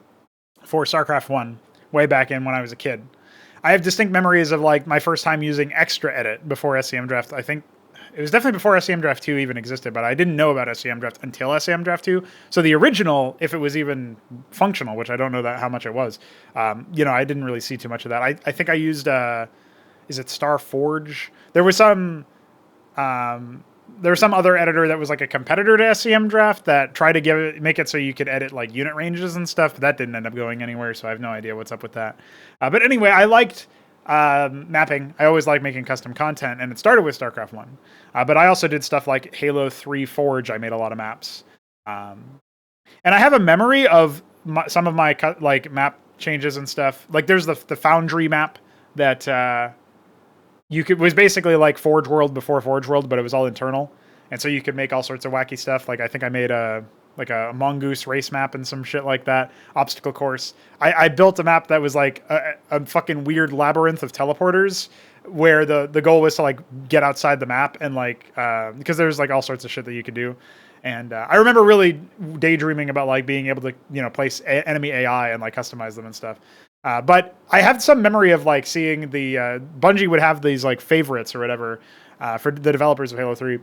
for StarCraft 1 way back in when I was a kid. I have distinct memories of like my first time using Extra Edit before SCM Draft. I think it was definitely before SCM Draft 2 even existed, but I didn't know about SCM Draft until SCM Draft 2. So the original, if it was even functional, which I don't know how much it was, I didn't really see too much of that. I think I used, is it Starforge? There was some other editor that was like a competitor to SCM Draft that tried to make it so you could edit like unit ranges and stuff, but that didn't end up going anywhere, so I have no idea what's up with that. But anyway, I liked mapping. I always liked making custom content, and it started with StarCraft 1. But I also did stuff like Halo 3 Forge. I made a lot of maps. And I have a memory of some of my like map changes and stuff. Like there's the Foundry map that was basically like Forge World before Forge World, but it was all internal. And so you could make all sorts of wacky stuff. Like I think I made a mongoose race map and some shit like that. Obstacle course. I built a map that was like a fucking weird labyrinth of teleporters where the goal was to like get outside the map and like, because there's like all sorts of shit that you could do. And I remember really daydreaming about like being able to, place enemy AI and like customize them and stuff. But I have some memory of like seeing the Bungie would have these like favorites or whatever for the developers of Halo 3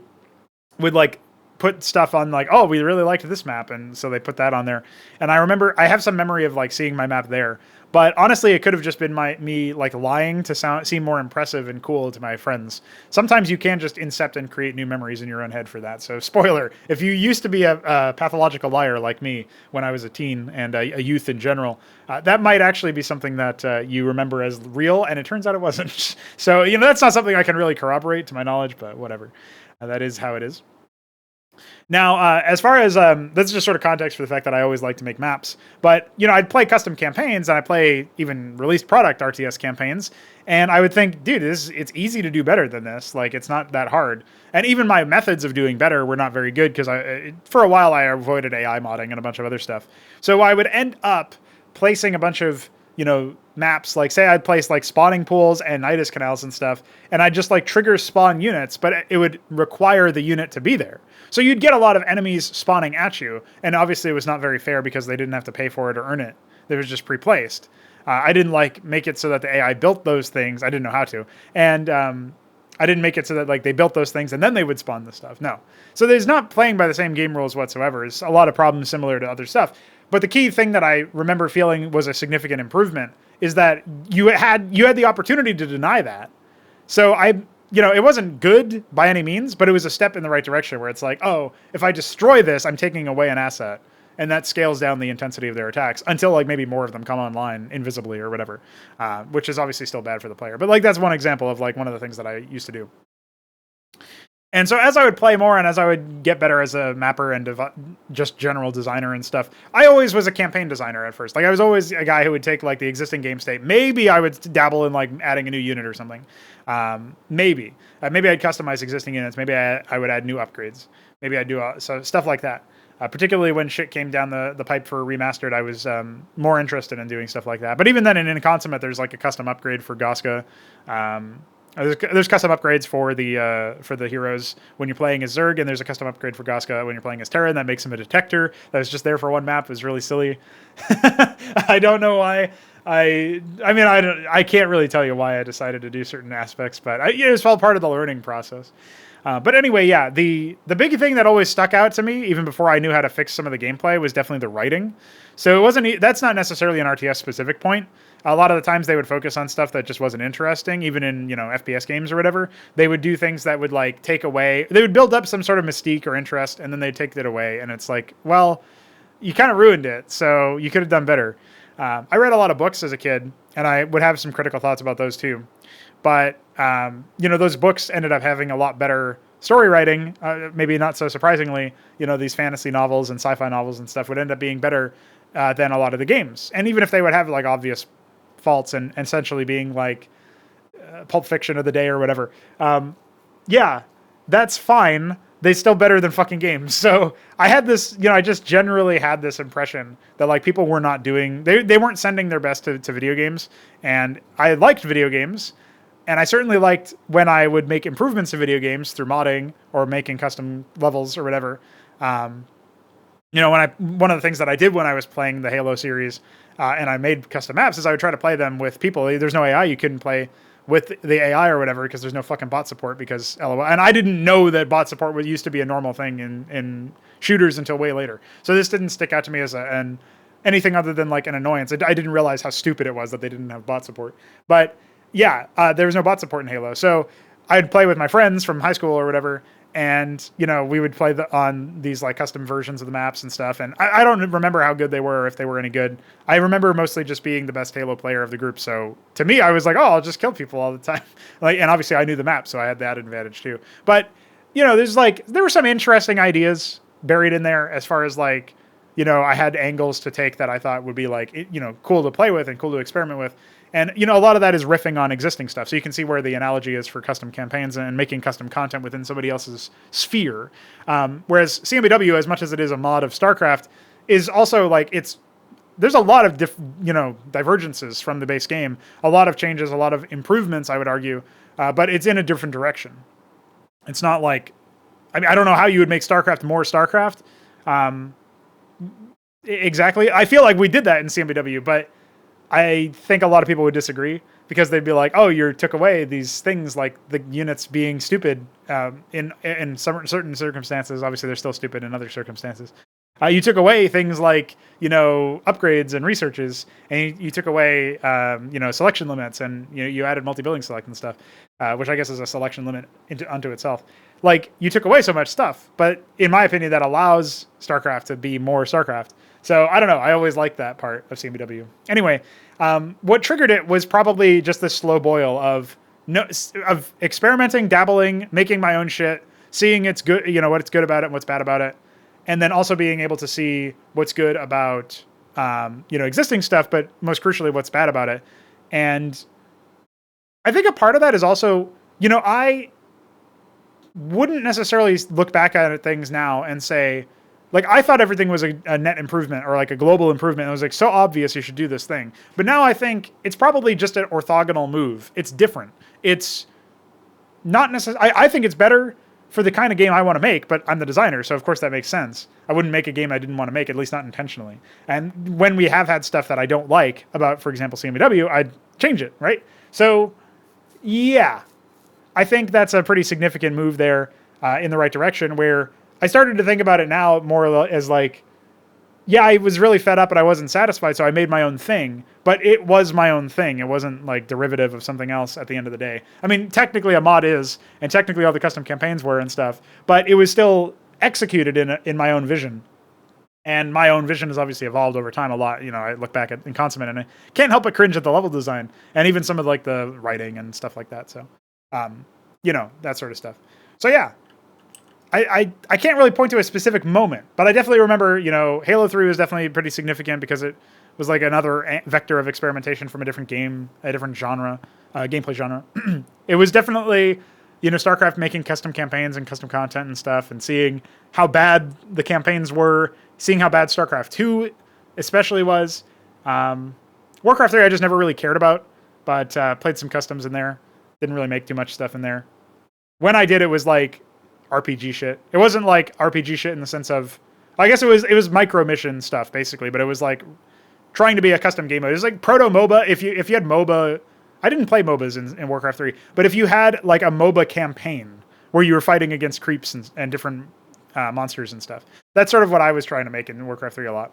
would like put stuff on like, oh, we really liked this map, and so they put that on there. And I remember I have some memory of like seeing my map there, but honestly, it could have just been me like lying to seem more impressive and cool to my friends. Sometimes you can just incept and create new memories in your own head for that. So spoiler, if you used to be a pathological liar like me when I was a teen and a youth in general, that might actually be something that you remember as real, and it turns out it wasn't. So, that's not something I can really corroborate to my knowledge, but whatever. That is how it is. Now, as far as, this is just sort of context for the fact that I always like to make maps, but, I'd play custom campaigns, and I play even released product RTS campaigns, and I would think, dude, it's easy to do better than this. Like, it's not that hard. And even my methods of doing better were not very good, because for a while I avoided AI modding and a bunch of other stuff. So I would end up placing a bunch of, maps, like say I'd place like spawning pools and nidus canals and stuff, and I'd just like trigger spawn units, but it would require the unit to be there. So you'd get a lot of enemies spawning at you, and obviously it was not very fair because they didn't have to pay for it or earn it. They was just pre-placed. I didn't like make it so that the AI built those things. I didn't know how to. And I didn't make it so that like they built those things and then they would spawn the stuff. No. So there's not playing by the same game rules whatsoever. It's a lot of problems similar to other stuff. But the key thing that I remember feeling was a significant improvement is that you had the opportunity to deny that. So it wasn't good by any means, but it was a step in the right direction where it's like, oh, if I destroy this, I'm taking away an asset. And that scales down the intensity of their attacks until like maybe more of them come online invisibly or whatever, which is obviously still bad for the player. But like that's one example of like one of the things that I used to do. And so as I would play more and as I would get better as a mapper and just general designer and stuff, I always was a campaign designer at first. Like I was always a guy who would take like the existing game state. Maybe I would dabble in like adding a new unit or something. Maybe I'd customize existing units. Maybe I would add new upgrades. Maybe I'd do so stuff like that. Particularly when shit came down the pipe for remastered, I was more interested in doing stuff like that. But even then, in Consummate, there's like a custom upgrade for Goska. There's custom upgrades for the heroes when you're playing as Zerg, and there's a custom upgrade for Goska when you're playing as Terra, and that makes him a detector. That was just there for one map. It was really silly. I don't know why. I can't really tell you why I decided to do certain aspects, but it was all part of the learning process. But anyway, yeah, the big thing that always stuck out to me, even before I knew how to fix some of the gameplay, was definitely the writing. So that's not necessarily an RTS specific point. A lot of the times they would focus on stuff that just wasn't interesting, even in, FPS games or whatever. They would do things that would like take away, they would build up some sort of mystique or interest, and then they'd take it away. And it's like, well, you kind of ruined it, so you could have done better. I read a lot of books as a kid, and I would have some critical thoughts about those too. But, those books ended up having a lot better story writing. Maybe not so surprisingly, these fantasy novels and sci-fi novels and stuff would end up being better than a lot of the games. And even if they would have like obvious faults and essentially being like Pulp Fiction of the day or whatever, yeah, that's fine. They still better than fucking games. So I had this, I just generally had this impression that like people were not doing, they weren't sending their best to video games. And I liked video games. And I certainly liked when I would make improvements to video games through modding or making custom levels or whatever. One of the things that I did when I was playing the Halo series and I made custom maps is I would try to play them with people. There's no AI. You couldn't play with the AI or whatever because there's no fucking bot support because LOL. And I didn't know that bot support used to be a normal thing in shooters until way later. So this didn't stick out to me as anything other than like an annoyance. I didn't realize how stupid it was that they didn't have bot support. But yeah, there was no bot support in Halo. So I'd play with my friends from high school or whatever, and, we would play on these like custom versions of the maps and stuff. And I don't remember how good they were or if they were any good. I remember mostly just being the best Halo player of the group. So to me, I was like, oh, I'll just kill people all the time. And obviously I knew the map, so I had that advantage too. But, there were some interesting ideas buried in there as far as like, I had angles to take that I thought would be like, cool to play with and cool to experiment with. And, a lot of that is riffing on existing stuff. So you can see where the analogy is for custom campaigns and making custom content within somebody else's sphere. Whereas CMBW, as much as it is a mod of StarCraft, is also like there's a lot of divergences from the base game, a lot of changes, a lot of improvements, I would argue, but it's in a different direction. It's not like, I don't know how you would make StarCraft more StarCraft. Exactly. I feel like we did that in CMBW, but I think a lot of people would disagree because they'd be like, oh, you took away these things like the units being stupid in certain circumstances. Obviously, they're still stupid in other circumstances. You took away things like, upgrades and researches, and you took away, selection limits, and you added multi-building select and stuff, which I guess is a selection limit unto itself. Like, you took away so much stuff, but in my opinion, that allows StarCraft to be more StarCraft. So I don't know. I always liked that part of CMBW. Anyway, what triggered it was probably just this slow boil of experimenting, dabbling, making my own shit, seeing it's good, what's good about it and what's bad about it. And then also being able to see what's good about, existing stuff, but most crucially, what's bad about it. And I think a part of that is also, I wouldn't necessarily look back at things now and say, like, I thought everything was a net improvement or like a global improvement. It was like so obvious you should do this thing. But now I think it's probably just an orthogonal move. It's different. It's not necessarily, I think it's better for the kind of game I want to make, but I'm the designer, so of course that makes sense. I wouldn't make a game I didn't want to make, at least not intentionally. And when we have had stuff that I don't like about, for example, CMBW, I'd change it, right? So, yeah, I think that's a pretty significant move there in the right direction, where I started to think about it now more as like, yeah, I was really fed up and I wasn't satisfied, so I made my own thing. But it was my own thing. It wasn't like derivative of something else at the end of the day. I mean, technically a mod is, and technically all the custom campaigns were and stuff, but it was still executed in my own vision. And my own vision has obviously evolved over time a lot. I look back at in Consummate and I can't help but cringe at the level design and even some of like the writing and stuff like that. So, that sort of stuff. So yeah. I can't really point to a specific moment, but I definitely remember, Halo 3 was definitely pretty significant because it was like another vector of experimentation from a different game, a different genre, gameplay genre. It was definitely, StarCraft making custom campaigns and custom content and stuff, and seeing how bad the campaigns were, seeing how bad StarCraft 2 especially was. Warcraft 3 I just never really cared about, but played some customs in there. Didn't really make too much stuff in there. When I did, it was like RPG shit. It wasn't like RPG shit in the sense of, I guess it was micro mission stuff basically, but it was like trying to be a custom game mode. It was like proto MOBA. If you had MOBA, I didn't play MOBAs in Warcraft 3, but if you had like a MOBA campaign where you were fighting against creeps and different monsters and stuff, that's sort of what I was trying to make in Warcraft 3 a lot.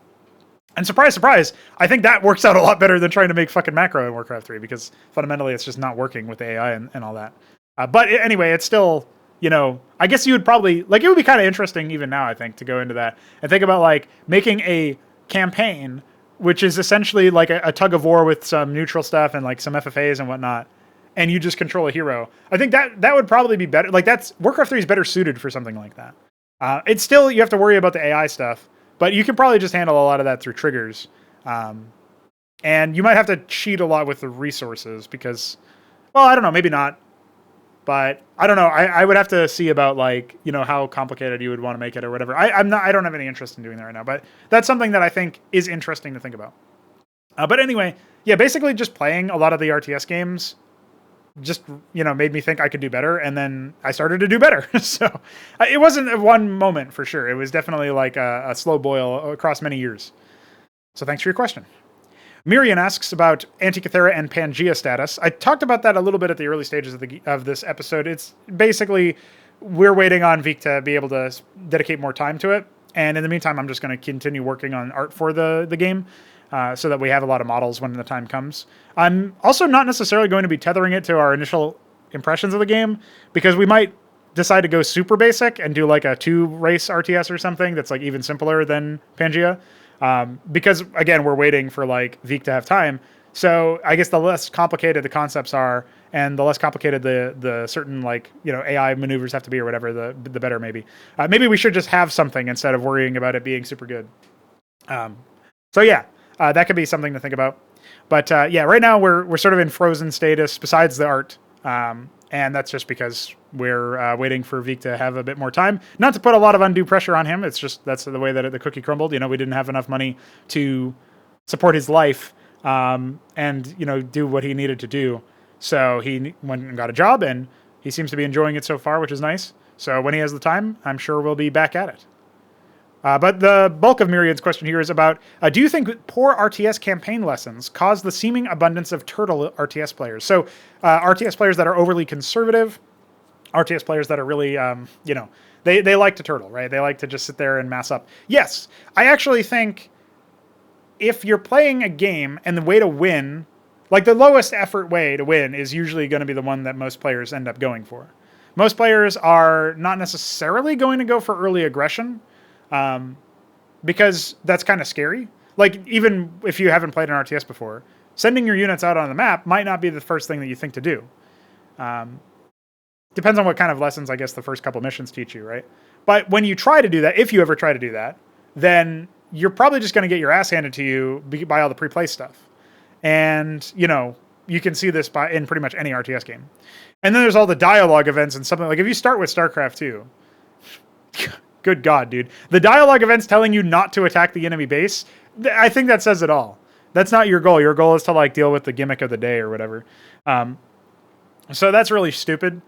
And surprise, surprise, I think that works out a lot better than trying to make fucking macro in Warcraft 3, because fundamentally it's just not working with the AI and all that. But anyway, it's still, I guess you would probably, like, it would be kind of interesting even now, I think, to go into that and think about, like, making a campaign, which is essentially like a tug of war with some neutral stuff and, like, some FFAs and whatnot, and you just control a hero. I think that would probably be better. Like, Warcraft 3 is better suited for something like that. It's still, you have to worry about the AI stuff, but you can probably just handle a lot of that through triggers. And you might have to cheat a lot with the resources because, well, I don't know, maybe not. But I don't know. I would have to see about, like, how complicated you would want to make it or whatever. I don't have any interest in doing that right now, but that's something that I think is interesting to think about. But anyway, yeah, basically just playing a lot of the RTS games just, made me think I could do better. And then I started to do better. So it wasn't one moment for sure. It was definitely like a slow boil across many years. So thanks for your question. Myrian asks about Antikythera and Pangea status. I talked about that a little bit at the early stages of this episode. It's basically, we're waiting on Vic to be able to dedicate more time to it. And in the meantime, I'm just going to continue working on art for the game so that we have a lot of models when the time comes. I'm also not necessarily going to be tethering it to our initial impressions of the game, because we might decide to go super basic and do like a 2-race RTS or something that's like even simpler than Pangea. Because again, we're waiting for like Vic to have time. So I guess the less complicated the concepts are and the less complicated the certain, like, AI maneuvers have to be or whatever, the better maybe. Maybe we should just have something instead of worrying about it being super good. So yeah, that could be something to think about. But yeah, right now we're sort of in frozen status besides the art. And that's just because we're waiting for Vic to have a bit more time. Not to put a lot of undue pressure on him. It's just that's the way that the cookie crumbled. We didn't have enough money to support his life and, do what he needed to do. So he went and got a job, and he seems to be enjoying it so far, which is nice. So when he has the time, I'm sure we'll be back at it. But the bulk of Myrian's question here is about, do you think poor RTS campaign lessons cause the seeming abundance of turtle RTS players? So RTS players that are overly conservative, RTS players that are really, they like to turtle, right? They like to just sit there and mass up. Yes, I actually think if you're playing a game and the way to win, like the lowest effort way to win is usually going to be the one that most players end up going for. Most players are not necessarily going to go for early aggression, because that's kind of scary. Like, even if you haven't played an RTS before, sending your units out on the map might not be the first thing that you think to do. Depends on what kind of lessons, I guess, the first couple missions teach you, right? But when you try to do that, if you ever try to do that, then you're probably just going to get your ass handed to you by all the pre-play stuff. And, you can see this in pretty much any RTS game. And then there's all the dialogue events and something like, if you start with StarCraft 2, good God, dude. The dialogue events telling you not to attack the enemy base, I think that says it all. That's not your goal. Your goal is to like deal with the gimmick of the day or whatever. So that's really stupid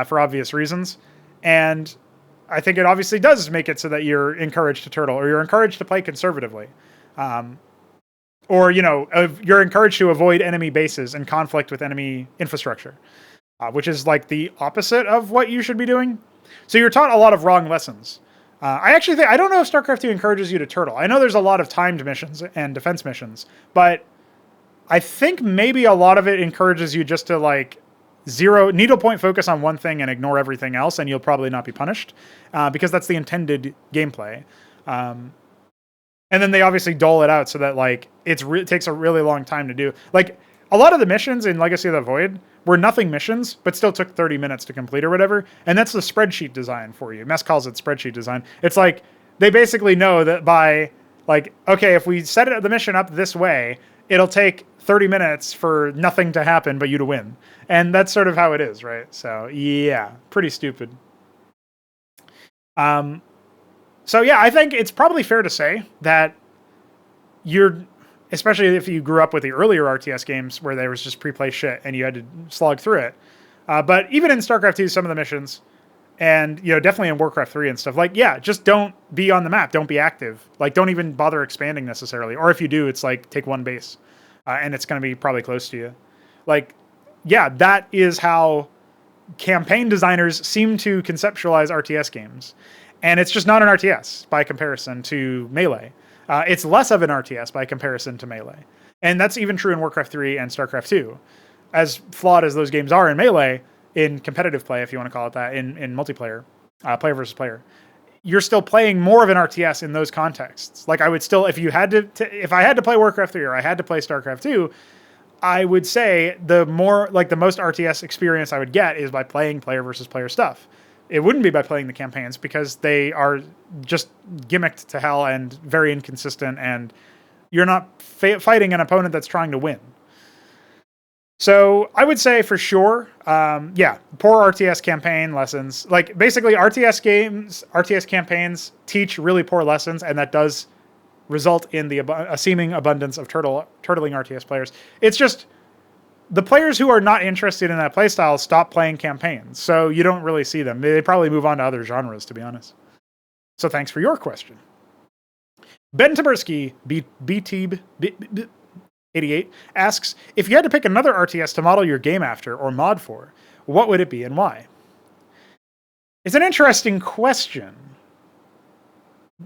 for obvious reasons. And I think it obviously does make it so that you're encouraged to turtle, or you're encouraged to play conservatively. Or, you're encouraged to avoid enemy bases and conflict with enemy infrastructure, which is like the opposite of what you should be doing. So you're taught a lot of wrong lessons. I actually think, I don't know if StarCraft 2 encourages you to turtle. I know there's a lot of timed missions and defense missions, but I think maybe a lot of it encourages you just to like needle point focus on one thing and ignore everything else, and you'll probably not be punished, because that's the intended gameplay. And then they obviously dole it out so that like it takes a really long time to do. Like a lot of the missions in Legacy of the Void were nothing missions, but still took 30 minutes to complete or whatever. And that's the spreadsheet design for you. Mess calls it spreadsheet design. It's like they basically know that by like, okay, if we set the mission up this way, it'll take 30 minutes for nothing to happen but you to win. And that's sort of how it is, right? So yeah, pretty stupid. So yeah, I think it's probably fair to say that especially if you grew up with the earlier RTS games where there was just pre-play shit and you had to slog through it. But even in StarCraft 2, some of the missions, and definitely in Warcraft 3 and stuff, like, yeah, just don't be on the map. Don't be active. Like, don't even bother expanding necessarily. Or if you do, it's like, take one base. And it's going to be probably close to you. Like, yeah, that is how campaign designers seem to conceptualize RTS games. And it's just not an RTS by comparison to Melee. It's less of an RTS by comparison to Melee. And that's even true in Warcraft 3 and StarCraft 2. As flawed as those games are in Melee, in competitive play, if you want to call it that, in multiplayer, player versus player, you're still playing more of an RTS in those contexts. Like I would still, if I had to play Warcraft 3 or I had to play StarCraft 2, I would say the most RTS experience I would get is by playing player versus player stuff. It wouldn't be by playing the campaigns because they are just gimmicked to hell and very inconsistent, and you're not fighting an opponent that's trying to win. So I would say for sure, poor RTS campaign lessons. Like basically RTS campaigns teach really poor lessons, and that does result in a seeming abundance of turtling RTS players. It's just the players who are not interested in that playstyle stop playing campaigns, so you don't really see them. They probably move on to other genres, to be honest. So thanks for your question. Ben Taberski, BTB88, asks, if you had to pick another RTS to model your game after or mod for, what would it be and why? It's an interesting question.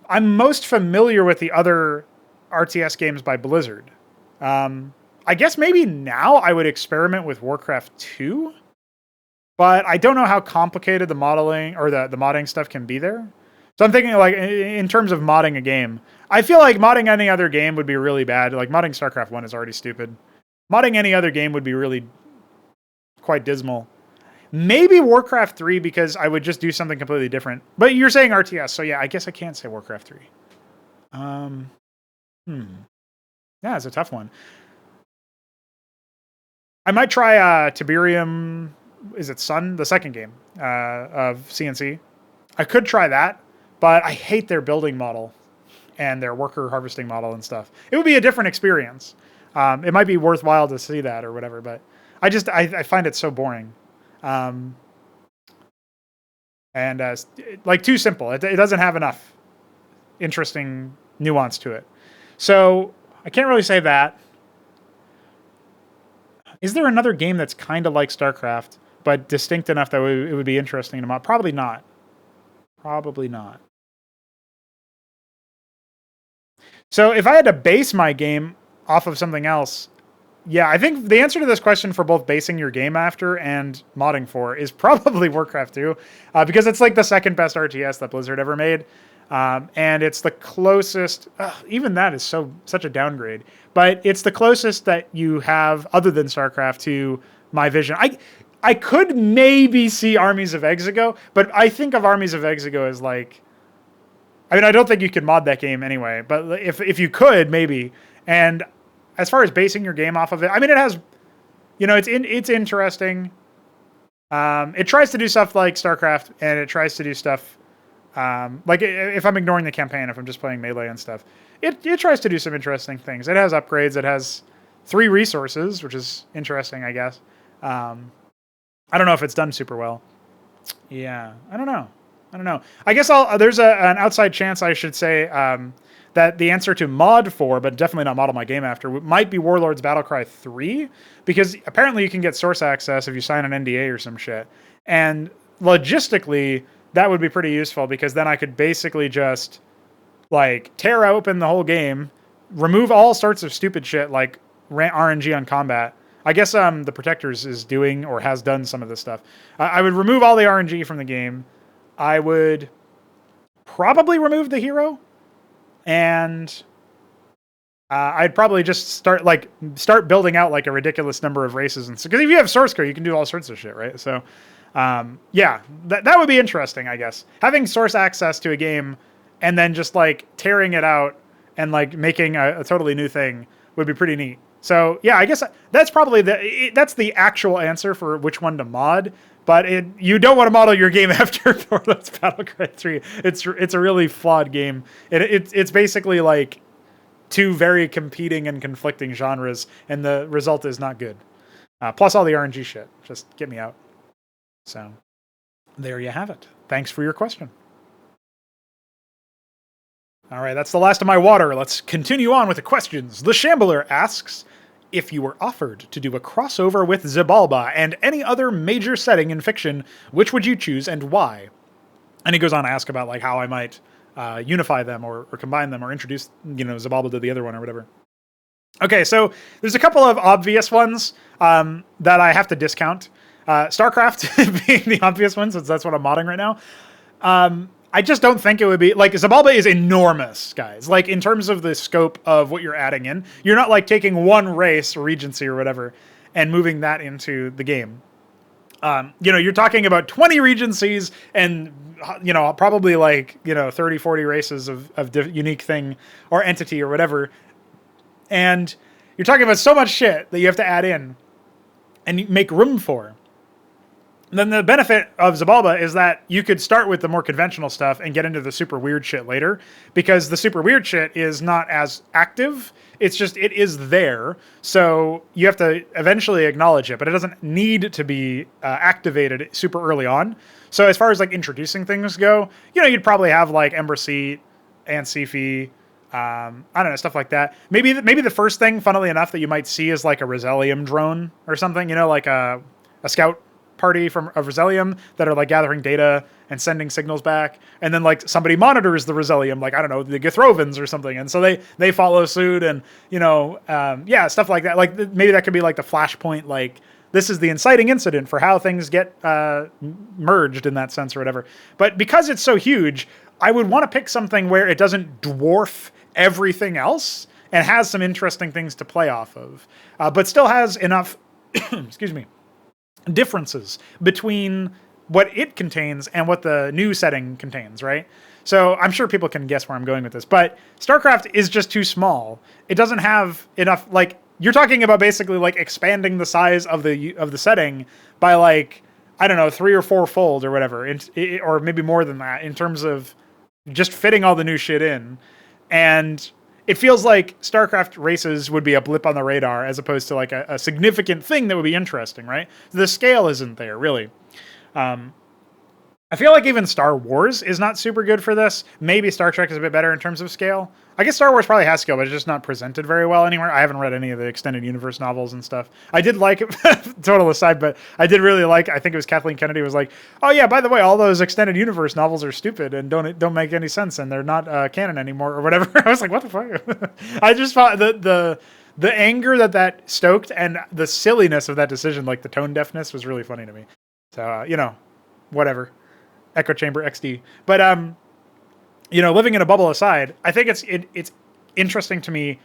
I'm most familiar with the other RTS games by Blizzard. I guess maybe now I would experiment with Warcraft 2, but I don't know how complicated the modeling or the modding stuff can be there. So I'm thinking like in terms of modding a game, I feel like modding any other game would be really bad. Like modding StarCraft 1 is already stupid. Modding any other game would be really quite dismal. Maybe Warcraft 3 because I would just do something completely different. But you're saying RTS, so yeah, I guess I can't say Warcraft 3. Yeah, it's a tough one. I might try Tiberium, is it Sun? The second game of CNC. I could try that, but I hate their building model and their worker harvesting model and stuff. It would be a different experience. It might be worthwhile to see that or whatever, but I find it so boring. And like too simple. It doesn't have enough. interesting nuance to it. So I can't really say that. Is there another game that's kind of like StarCraft, but distinct enough that it would be interesting to mod? Probably not. Probably not. So if I had to base my game off of something else, yeah, I think the answer to this question for both basing your game after and modding for is probably Warcraft 2, because it's like the second best RTS that Blizzard ever made. And it's the closest, even that is such a downgrade, but it's the closest that you have other than StarCraft to my vision. I could maybe see Armies of Exego, but I think of Armies of Exego as like, I mean, I don't think you could mod that game anyway, but if you could, maybe. And as far as basing your game off of it, I mean, it has, it's interesting. It tries to do stuff like StarCraft, and it tries to do stuff like if I'm ignoring the campaign, if I'm just playing melee and stuff, it tries to do some interesting things. It has upgrades. It has 3 resources, which is interesting, I guess. I don't know if it's done super well. Yeah, I don't know. I guess there's an outside chance I should say that the answer to mod for, but definitely not model my game after, might be Warlords Battlecry 3, because apparently you can get source access if you sign an NDA or some shit. And logistically, that would be pretty useful, because then I could basically just like tear open the whole game, remove all sorts of stupid shit like RNG on combat. I guess the Protectors is doing or has done some of this stuff. I would remove all the RNG from the game. I would probably remove the hero, and I'd probably just start building out like a ridiculous number of races, and because if you have source code, you can do all sorts of shit, right? So yeah, that would be interesting, I guess. Having source access to a game and then just like tearing it out and like making a totally new thing would be pretty neat. So yeah, I guess that's probably that's the actual answer for which one to mod. But you don't want to model your game after Warlords Battlecry 3. It's a really flawed game. It's basically like 2 very competing and conflicting genres, and the result is not good. Plus all the RNG shit. Just get me out. So there you have it. Thanks for your question. All right, that's the last of my water. Let's continue on with the questions. The Shambler asks, if you were offered to do a crossover with Xibalba and any other major setting in fiction, which would you choose and why? And he goes on to ask about like how I might unify them or combine them or introduce Xibalba to the other one or whatever. Okay, so there's a couple of obvious ones that I have to discount. StarCraft being the obvious one, since that's what I'm modding right now. I just don't think it would be like Xibalba is enormous, guys. Like in terms of the scope of what you're adding in, you're not like taking one race or regency or whatever and moving that into the game. You're talking about 20 regencies and probably like 30, 40 races of unique thing or entity or whatever, and you're talking about so much shit that you have to add in and make room for. Then the benefit of Xibalba is that you could start with the more conventional stuff and get into the super weird shit later, because the super weird shit is not as active. It's just, it is there. So you have to eventually acknowledge it, but it doesn't need to be activated super early on. So as far as like introducing things go, you'd probably have like Ember Seat and Sifi, I don't know, stuff like that. Maybe the first thing, funnily enough, that you might see is like a Rosellium drone or something, like a scout party of Rosellium that are like gathering data and sending signals back, and then like somebody monitors the Rosellium, like I don't know, the Githrovans or something, and so they follow suit, and stuff like that. Like maybe that could be like the flashpoint, like this is the inciting incident for how things get merged in that sense or whatever. But because it's so huge, I would want to pick something where it doesn't dwarf everything else and has some interesting things to play off of, but still has enough excuse me, differences between what it contains and what the new setting contains, right? So I'm sure people can guess where I'm going with this, but StarCraft is just too small. It doesn't have enough, like, you're talking about basically like expanding the size of the setting by like, I don't know, 3 or 4 fold or whatever, or maybe more than that in terms of just fitting all the new shit in. And it feels like StarCraft races would be a blip on the radar as opposed to like a significant thing that would be interesting, right? The scale isn't there, really. I I feel like even Star Wars is not super good for this. Maybe Star Trek is a bit better in terms of scale. I guess Star Wars probably has scale, but it's just not presented very well anywhere. I haven't read any of the extended universe novels and stuff. I did like, total aside, but I did really like, I think it was Kathleen Kennedy was like, oh yeah, by the way, all those extended universe novels are stupid and don't make any sense and they're not canon anymore or whatever. I was like, what the fuck? I just thought the anger that stoked and the silliness of that decision, like the tone deafness, was really funny to me. So, whatever. Echo Chamber XD. But, living in a bubble aside, I think it's interesting to me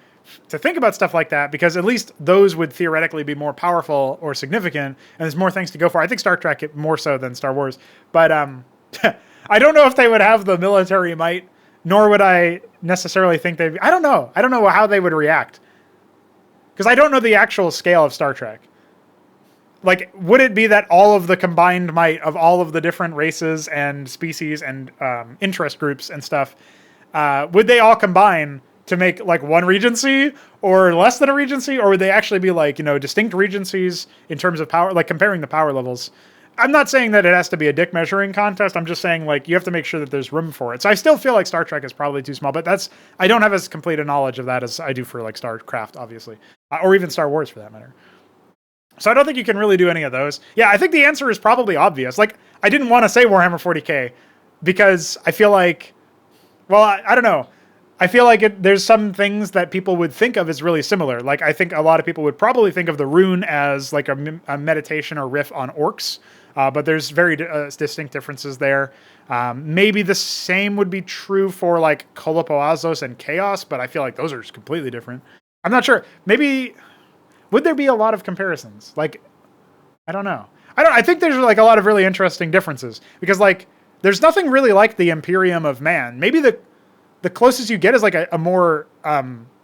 to think about stuff like that because at least those would theoretically be more powerful or significant, and there's more things to go for. I think Star Trek more so than Star Wars. But I don't know if they would have the military might, nor would I necessarily think they'd be. I don't know. I don't know how they would react. Because I don't know the actual scale of Star Trek. Like, would it be that all of the combined might of all of the different races and species and interest groups and stuff, would they all combine to make like one regency or less than a regency? Or would they actually be like, distinct regencies in terms of power, like comparing the power levels? I'm not saying that it has to be a dick measuring contest. I'm just saying like you have to make sure that there's room for it. So I still feel like Star Trek is probably too small, but I don't have as complete a knowledge of that as I do for like StarCraft, obviously, or even Star Wars for that matter. So I don't think you can really do any of those. Yeah, I think the answer is probably obvious. Like, I didn't want to say Warhammer 40k because I feel like, well, I don't know. I feel like there's some things that people would think of as really similar. Like, I think a lot of people would probably think of the rune as like a meditation or riff on orcs, but there's very distinct differences there. Maybe the same would be true for like Kolopoazos and Chaos, but I feel like those are just completely different. I'm not sure. Maybe... would there be a lot of comparisons? Like, I don't know. I think there's like a lot of really interesting differences because like there's nothing really like the Imperium of Man. Maybe the closest you get is like a more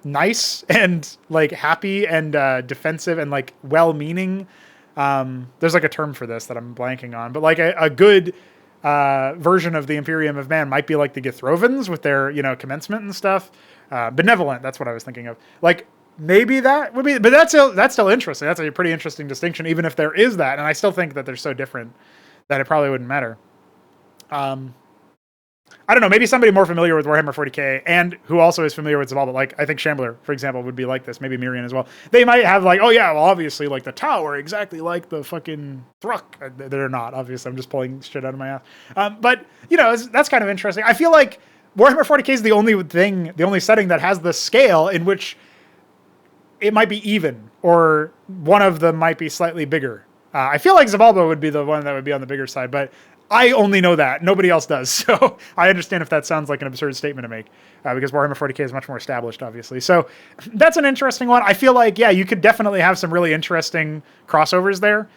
nice and like happy and defensive and like well-meaning. There's like a term for this that I'm blanking on, but like a good version of the Imperium of Man might be like the Githrovans with their commencement and stuff. Benevolent, that's what I was thinking of. Like, maybe that would be, but that's still interesting. That's a pretty interesting distinction, even if there is that. And I still think that they're so different that it probably wouldn't matter. I don't know. Maybe somebody more familiar with Warhammer 40k and who also is familiar with Xibalba. Like, I think Shambler, for example, would be like this. Maybe Myrian as well. They might have like, oh yeah, well, obviously like the tower, exactly like the fucking Thruk. They're not, obviously. I'm just pulling shit out of my ass. But that's kind of interesting. I feel like Warhammer 40k is the only setting that has the scale in which it might be even, or one of them might be slightly bigger. I feel like Xibalba would be the one that would be on the bigger side, but I only know that. Nobody else does. So I understand if that sounds like an absurd statement to make, because Warhammer 40k is much more established, obviously. So that's an interesting one. I feel like, yeah, you could definitely have some really interesting crossovers there.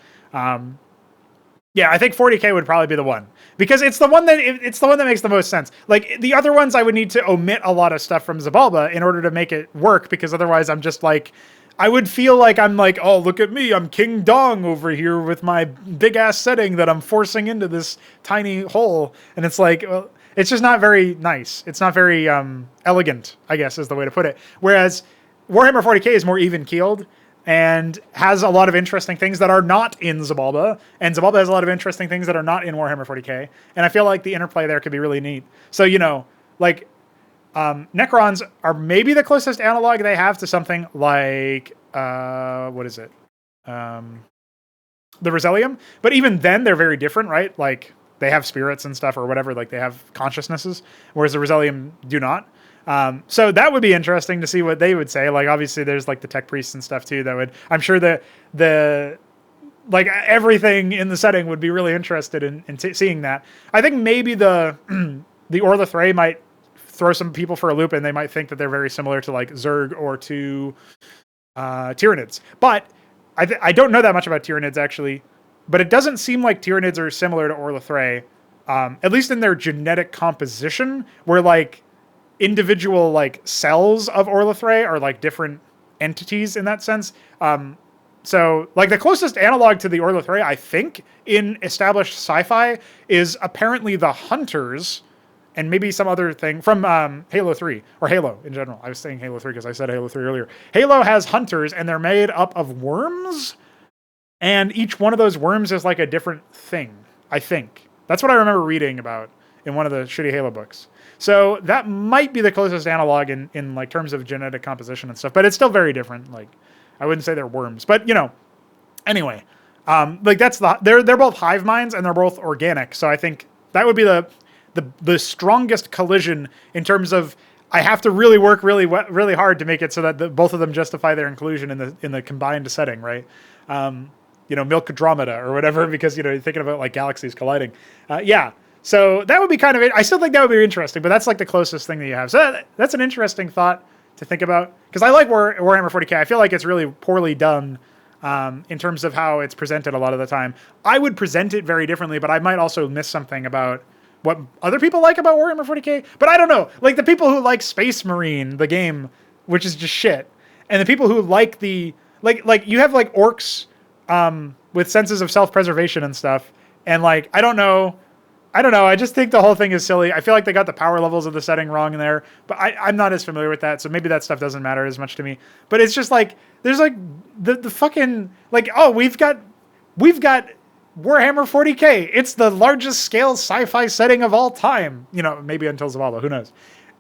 Yeah, I think 40k would probably be the one because it's the one that makes the most sense. Like the other ones, I would need to omit a lot of stuff from Xibalba in order to make it work because otherwise I'm just like, I would feel like I'm like, oh, look at me, I'm King Dong over here with my big ass setting that I'm forcing into this tiny hole, and it's like, well, it's just not very nice. It's not very elegant, I guess is the way to put it. Whereas Warhammer 40k is more even keeled and has a lot of interesting things that are not in Xibalba, and Xibalba has a lot of interesting things that are not in Warhammer 40k, and I feel like the interplay there could be really neat. So, like, Necrons are maybe the closest analog they have to something like, what is it? The Rosellium, but even then they're very different, right? Like, they have spirits and stuff or whatever, like they have consciousnesses, whereas the Rosellium do not. So that would be interesting to see what they would say. Like, obviously there's like the tech priests and stuff too that would, I'm sure that like everything in the setting would be really interested in seeing that. I think maybe the Orla Thray might throw some people for a loop and they might think that they're very similar to like Zerg or to Tyranids. But I don't know that much about Tyranids actually, but it doesn't seem like Tyranids are similar to Orla Thray, at least in their genetic composition, where like individual like cells of Orla Thray are like different entities in that sense. So like the closest analog to the Orla Thray, I think, in established sci-fi is apparently the Hunters, and maybe some other thing from Halo 3, or Halo in general. I was saying Halo 3 because I said Halo 3 earlier. Halo has Hunters, and they're made up of worms, and each one of those worms is like a different thing, I think. That's what I remember reading about in one of the shitty Halo books. So that might be the closest analog in like terms of genetic composition and stuff, but it's still very different. Like, I wouldn't say they're worms, but you know, anyway, like they're both hive minds and they're both organic. So I think that would be the strongest collision in terms of I have to really work really hard to make it so that both of them justify their inclusion in the combined setting, right? You know, Milkadromeda or whatever, because you know you're thinking about like galaxies colliding. Yeah. So that would be kind of it. I still think that would be interesting, but that's like the closest thing that you have. So that's an interesting thought to think about, because I like Warhammer 40k. I feel like it's really poorly done in terms of how it's presented a lot of the time. I would present it very differently, but I might also miss something about what other people like about Warhammer 40k. But I don't know. Like the people who like Space Marine, the game, which is just shit, and the people who like the like you have like orcs with senses of self-preservation and stuff, and like I don't know. I just think the whole thing is silly. I feel like they got the power levels of the setting wrong in there, but I'm not as familiar with that, so maybe that stuff doesn't matter as much to me. But it's just like there's like the fucking like, oh, we've got Warhammer 40k. It's the largest scale sci-fi setting of all time. You know, maybe until Xibalba, who knows?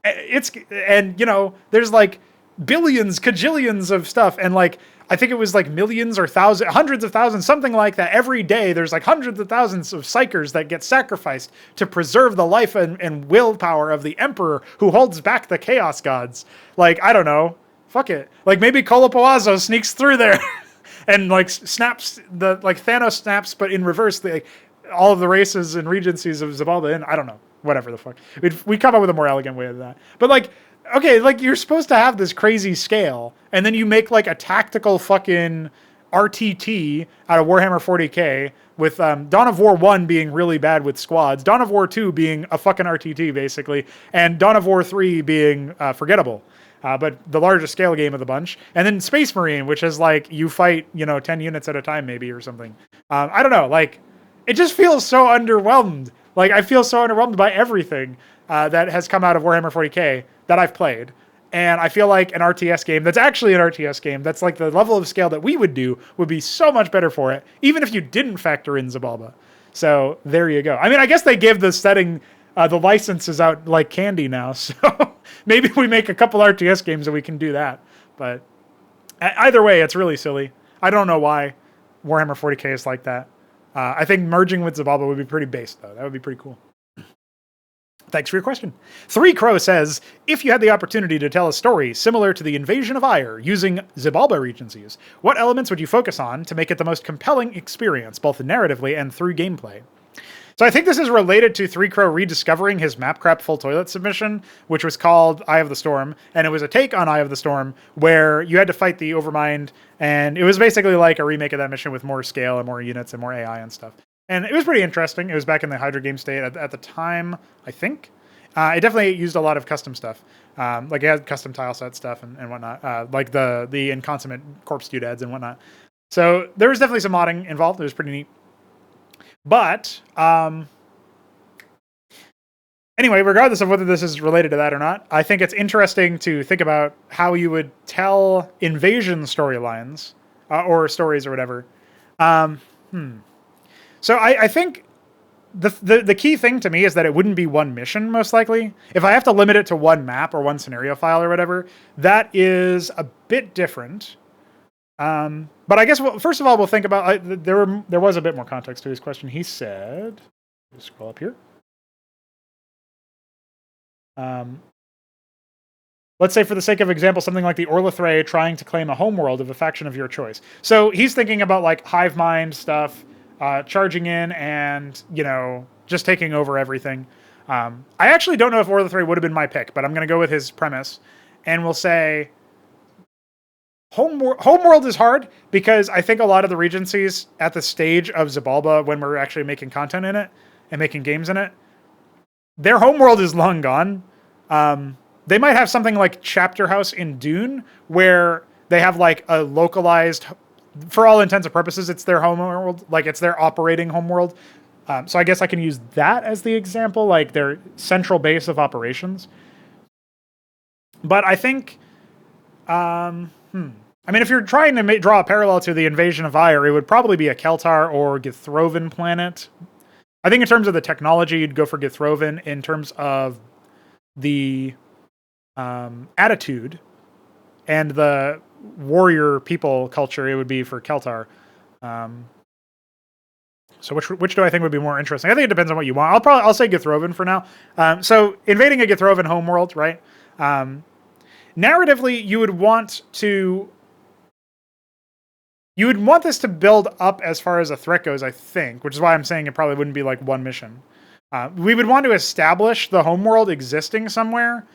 And you know, there's like billions, cajillions of stuff, and like I think it was like millions or thousands, hundreds of thousands, something like that. Every day, there's like hundreds of thousands of psychers that get sacrificed to preserve the life and willpower of the Emperor who holds back the Chaos Gods. Like, I don't know. Fuck it. Like, maybe Kolopoazo sneaks through there and like snaps like Thanos snaps, but in reverse, all of the races and regencies of Xibalba in. I don't know. Whatever the fuck. We come up with a more elegant way of that. But like, okay, like you're supposed to have this crazy scale, and then you make like a tactical fucking RTT out of Warhammer 40k with Dawn of War 1 being really bad with squads, Dawn of War 2 being a fucking RTT basically, and Dawn of War 3 being forgettable. But the largest scale game of the bunch. And then Space Marine, which is like you fight, you know, 10 units at a time maybe or something. I don't know, like it just feels so underwhelmed. Like I feel so underwhelmed by everything that has come out of Warhammer 40k that I've played. And I feel like an RTS game that's actually an RTS game that's like the level of scale that we would do would be so much better for it, even if you didn't factor in Xibalba. So there you go. I mean, I guess they give the setting, the licenses out like candy now. So maybe we make a couple RTS games and we can do that. But either way, it's really silly. I don't know why Warhammer 40k is like that. I think merging with Xibalba would be pretty base, though. That would be pretty cool. Thanks for your question. 3Crow says, if you had the opportunity to tell a story similar to the invasion of Aiur using Xibalba regencies, what elements would you focus on to make it the most compelling experience, both narratively and through gameplay? So I think this is related to 3Crow rediscovering his Mapcrap Full Toilet submission, which was called Eye of the Storm, and it was a take on Eye of the Storm where you had to fight the Overmind, and it was basically like a remake of that mission with more scale and more units and more AI and stuff. And it was pretty interesting. It was back in the Hydra game state at the time, I think. It definitely used a lot of custom stuff. Like it had custom tile set stuff and whatnot. Like the inconsummate corpse doodads and whatnot. So there was definitely some modding involved. It was pretty neat. But anyway, regardless of whether this is related to that or not, I think it's interesting to think about how you would tell invasion storylines or stories or whatever. So I think the key thing to me is that it wouldn't be one mission, most likely. If I have to limit it to one map or one scenario file or whatever, that is a bit different. But I guess, first of all, we'll think about, there was a bit more context to his question. He said, let's scroll up here. Let's say, for the sake of example, something like the Orlithray trying to claim a homeworld of a faction of your choice. So he's thinking about like hive mind stuff, charging in and, you know, just taking over everything. I actually don't know if Orlithray would have been my pick, but I'm going to go with his premise. And we'll say Homeworld is hard because I think a lot of the regencies at the stage of Xibalba, when we're actually making content in it and making games in it, their homeworld is long gone. They might have something like Chapter House in Dune, where they have like a localized, for all intents and purposes, it's their homeworld, like it's their operating homeworld. So I guess I can use that as the example, like their central base of operations. But I think, I mean, if you're trying to draw a parallel to the invasion of Aiur, it would probably be a Keltar or Githrovan planet. I think in terms of the technology, you'd go for Githrovan. In terms of the attitude and the warrior people culture, it would be for Keltar. So which do I think would be more interesting? I think it depends on what you want. I'll say Githrovan for now. So invading a Githrovan homeworld, right? Narratively, you would want this to build up as far as a threat goes, I think, which is why I'm saying it probably wouldn't be like one mission. We would want to establish the homeworld existing somewhere.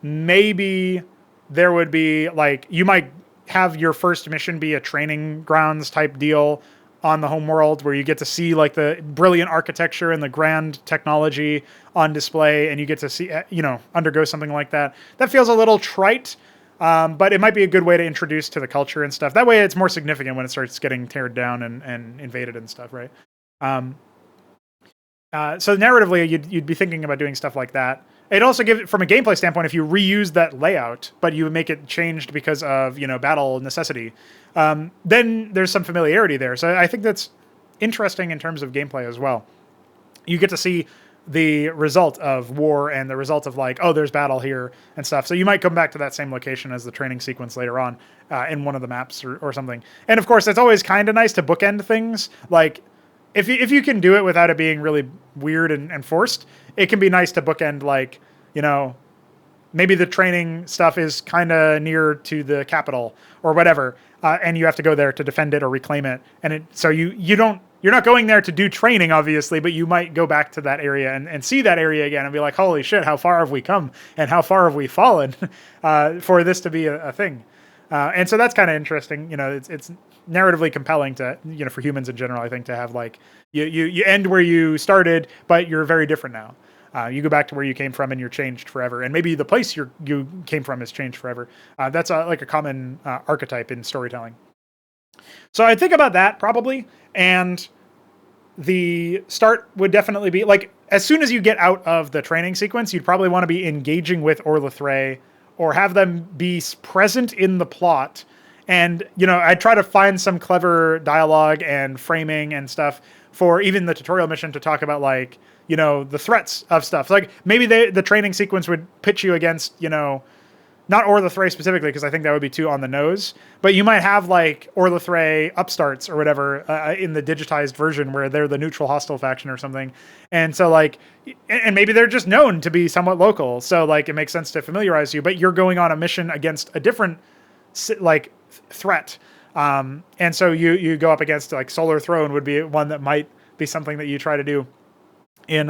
Maybe there would be like, you might have your first mission be a training grounds type deal on the homeworld where you get to see like the brilliant architecture and the grand technology on display, and you get to see, undergo something like that. That feels a little trite, but it might be a good way to introduce to the culture and stuff. That way it's more significant when it starts getting teared down and invaded and stuff, right? So narratively, you'd be thinking about doing stuff like that. It also gives, from a gameplay standpoint, if you reuse that layout, but you make it changed because of, battle necessity, then there's some familiarity there. So I think that's interesting in terms of gameplay as well. You get to see the result of war and the result of like, oh, there's battle here and stuff. So you might come back to that same location as the training sequence later on in one of the maps or something. And of course, it's always kind of nice to bookend things. Like, if you can do it without it being really weird and forced, it can be nice to bookend, like, maybe the training stuff is kind of near to the capital or whatever, and you have to go there to defend it or reclaim it. And so you're not going there to do training, obviously, but you might go back to that area and see that area again and be like, holy shit, how far have we come and how far have we fallen for this to be a thing. And so that's kind of interesting. It's narratively compelling to, for humans in general, I think, to have like, you end where you started, but you're very different now. You go back to where you came from and you're changed forever. And maybe the place you came from is changed forever. That's like a common archetype in storytelling. So I think about that probably. And the start would definitely be like, as soon as you get out of the training sequence, you'd probably want to be engaging with Orlithrae or have them be present in the plot. And, I'd try to find some clever dialogue and framing and stuff for even the tutorial mission to talk about, like, the threats of stuff. Like, maybe the training sequence would pitch you against, not Orlithrae specifically, because I think that would be too on the nose, but you might have, like, Orlithrae upstarts or whatever in the digitized version where they're the neutral hostile faction or something. And so, like, and maybe they're just known to be somewhat local. So, like, it makes sense to familiarize you, but you're going on a mission against a different, like, threat. And so you go up against, like, Solar Throne would be one that might be something that you try to do in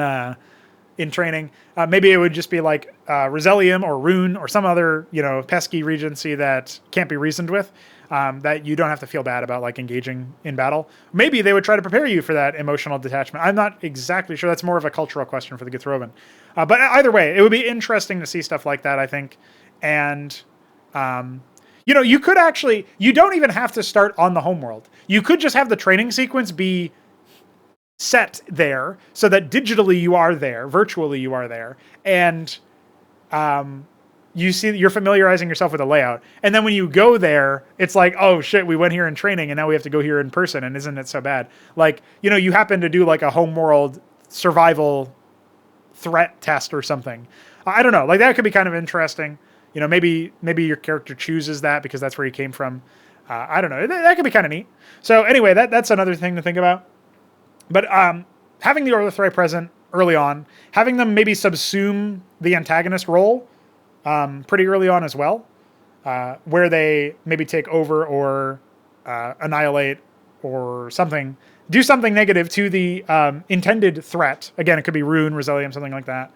training. Maybe it would just be like Rosellium or Rune or some other, pesky regency that can't be reasoned with, that you don't have to feel bad about, like, engaging in battle. Maybe they would try to prepare you for that emotional detachment. I'm not exactly sure. That's more of a cultural question for the Githrovan. But either way, it would be interesting to see stuff like that, I think. And, you could actually, you don't even have to start on the homeworld. You could just have the training sequence be set there so that digitally you are there, virtually you are there, and you're familiarizing yourself with the layout. And then when you go there, it's like, oh shit, we went here in training and now we have to go here in person, and isn't it so bad? Like, you happen to do like a homeworld survival threat test or something. I don't know, like that could be kind of interesting. Maybe your character chooses that because that's where he came from. I don't know. That could be kind of neat. So anyway, that's another thing to think about. But having the Orlithrae present early on, having them maybe subsume the antagonist role pretty early on as well, where they maybe take over or annihilate or something, do something negative to the intended threat. Again, it could be Rune, Rosellium, something like that.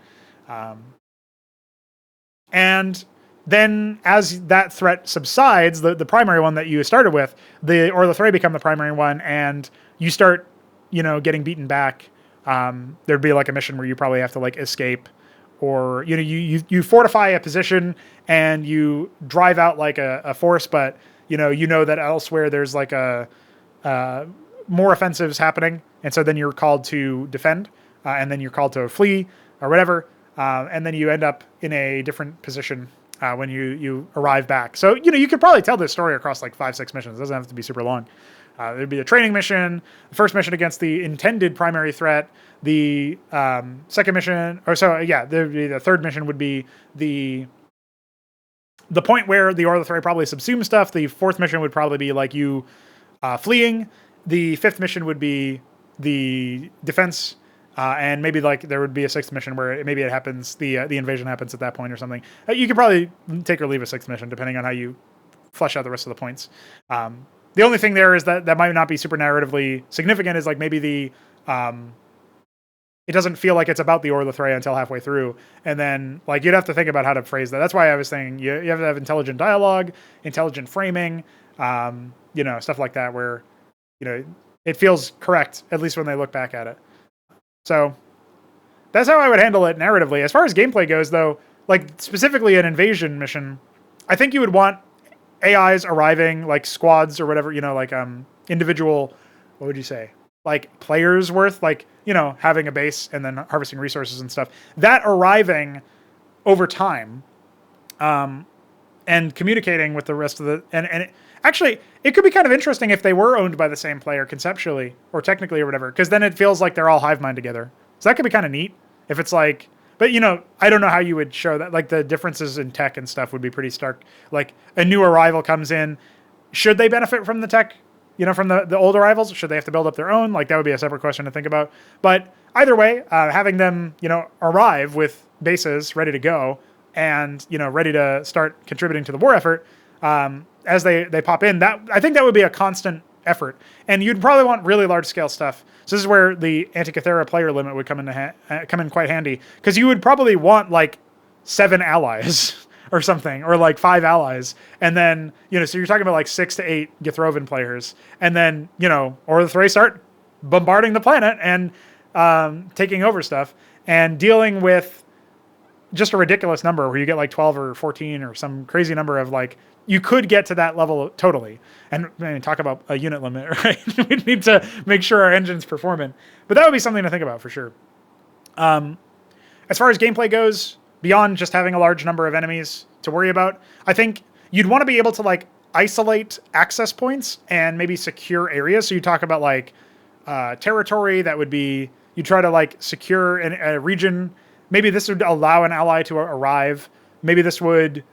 And then as that threat subsides, the primary one that you started with, the Orlithrae become the primary one, and you start, getting beaten back. There'd be like a mission where you probably have to like escape, or, you fortify a position and you drive out like a force, but you know that elsewhere there's like a more offensives happening. And so then you're called to defend, and then you're called to flee or whatever. And then you end up in a different position when you arrive back. So, you could probably tell this story across like 5-6 missions. It doesn't have to be super long. There'd be a training mission, the first mission against the intended primary threat, the second mission, the third mission would be the point where the Orthothray probably subsume stuff. The fourth mission would probably be like you fleeing. The fifth mission would be the defense, and maybe like there would be a sixth mission where maybe it happens, the invasion happens at that point or something. You could probably take or leave a sixth mission depending on how you flesh out the rest of the points. The only thing there is that might not be super narratively significant is like maybe the it doesn't feel like it's about the Orthothray until halfway through. And then like you'd have to think about how to phrase that. That's why I was saying you have to have intelligent dialogue, intelligent framing, stuff like that where, it feels correct, at least when they look back at it. So that's how I would handle it narratively. As far as gameplay goes, though, like specifically an invasion mission, I think you would want AIs arriving, like squads or whatever, individual, what would you say? Like players worth, like, having a base and then harvesting resources and stuff. That arriving over time and communicating with the rest of the... And actually, it could be kind of interesting if they were owned by the same player conceptually or technically or whatever, because then it feels like they're all hive mind together. So that could be kind of neat if it's like... But, I don't know how you would show that. Like, the differences in tech and stuff would be pretty stark. Like, a new arrival comes in. Should they benefit from the tech, from the old arrivals? Should they have to build up their own? Like, that would be a separate question to think about. But either way, having them, arrive with bases ready to go and, ready to start contributing to the war effort as they pop in, I think that would be a constant effort. And you'd probably want really large-scale stuff. So this is where the Antikythera player limit would come in quite handy, because you would probably want like 7 allies or something, or like 5 allies, and then so you're talking about like 6 to 8 Githrovan players, and then or the Thray start bombarding the planet and taking over stuff and dealing with just a ridiculous number where you get like 12 or 14 or some crazy number of like. You could get to that level totally. And talk about a unit limit, right? We need to make sure our engine's performing. But that would be something to think about for sure. As far as gameplay goes, beyond just having a large number of enemies to worry about, I think you'd want to be able to like isolate access points and maybe secure areas. So you talk about like territory that would be, you try to like secure a region. Maybe this would allow an ally to arrive. Maybe this would...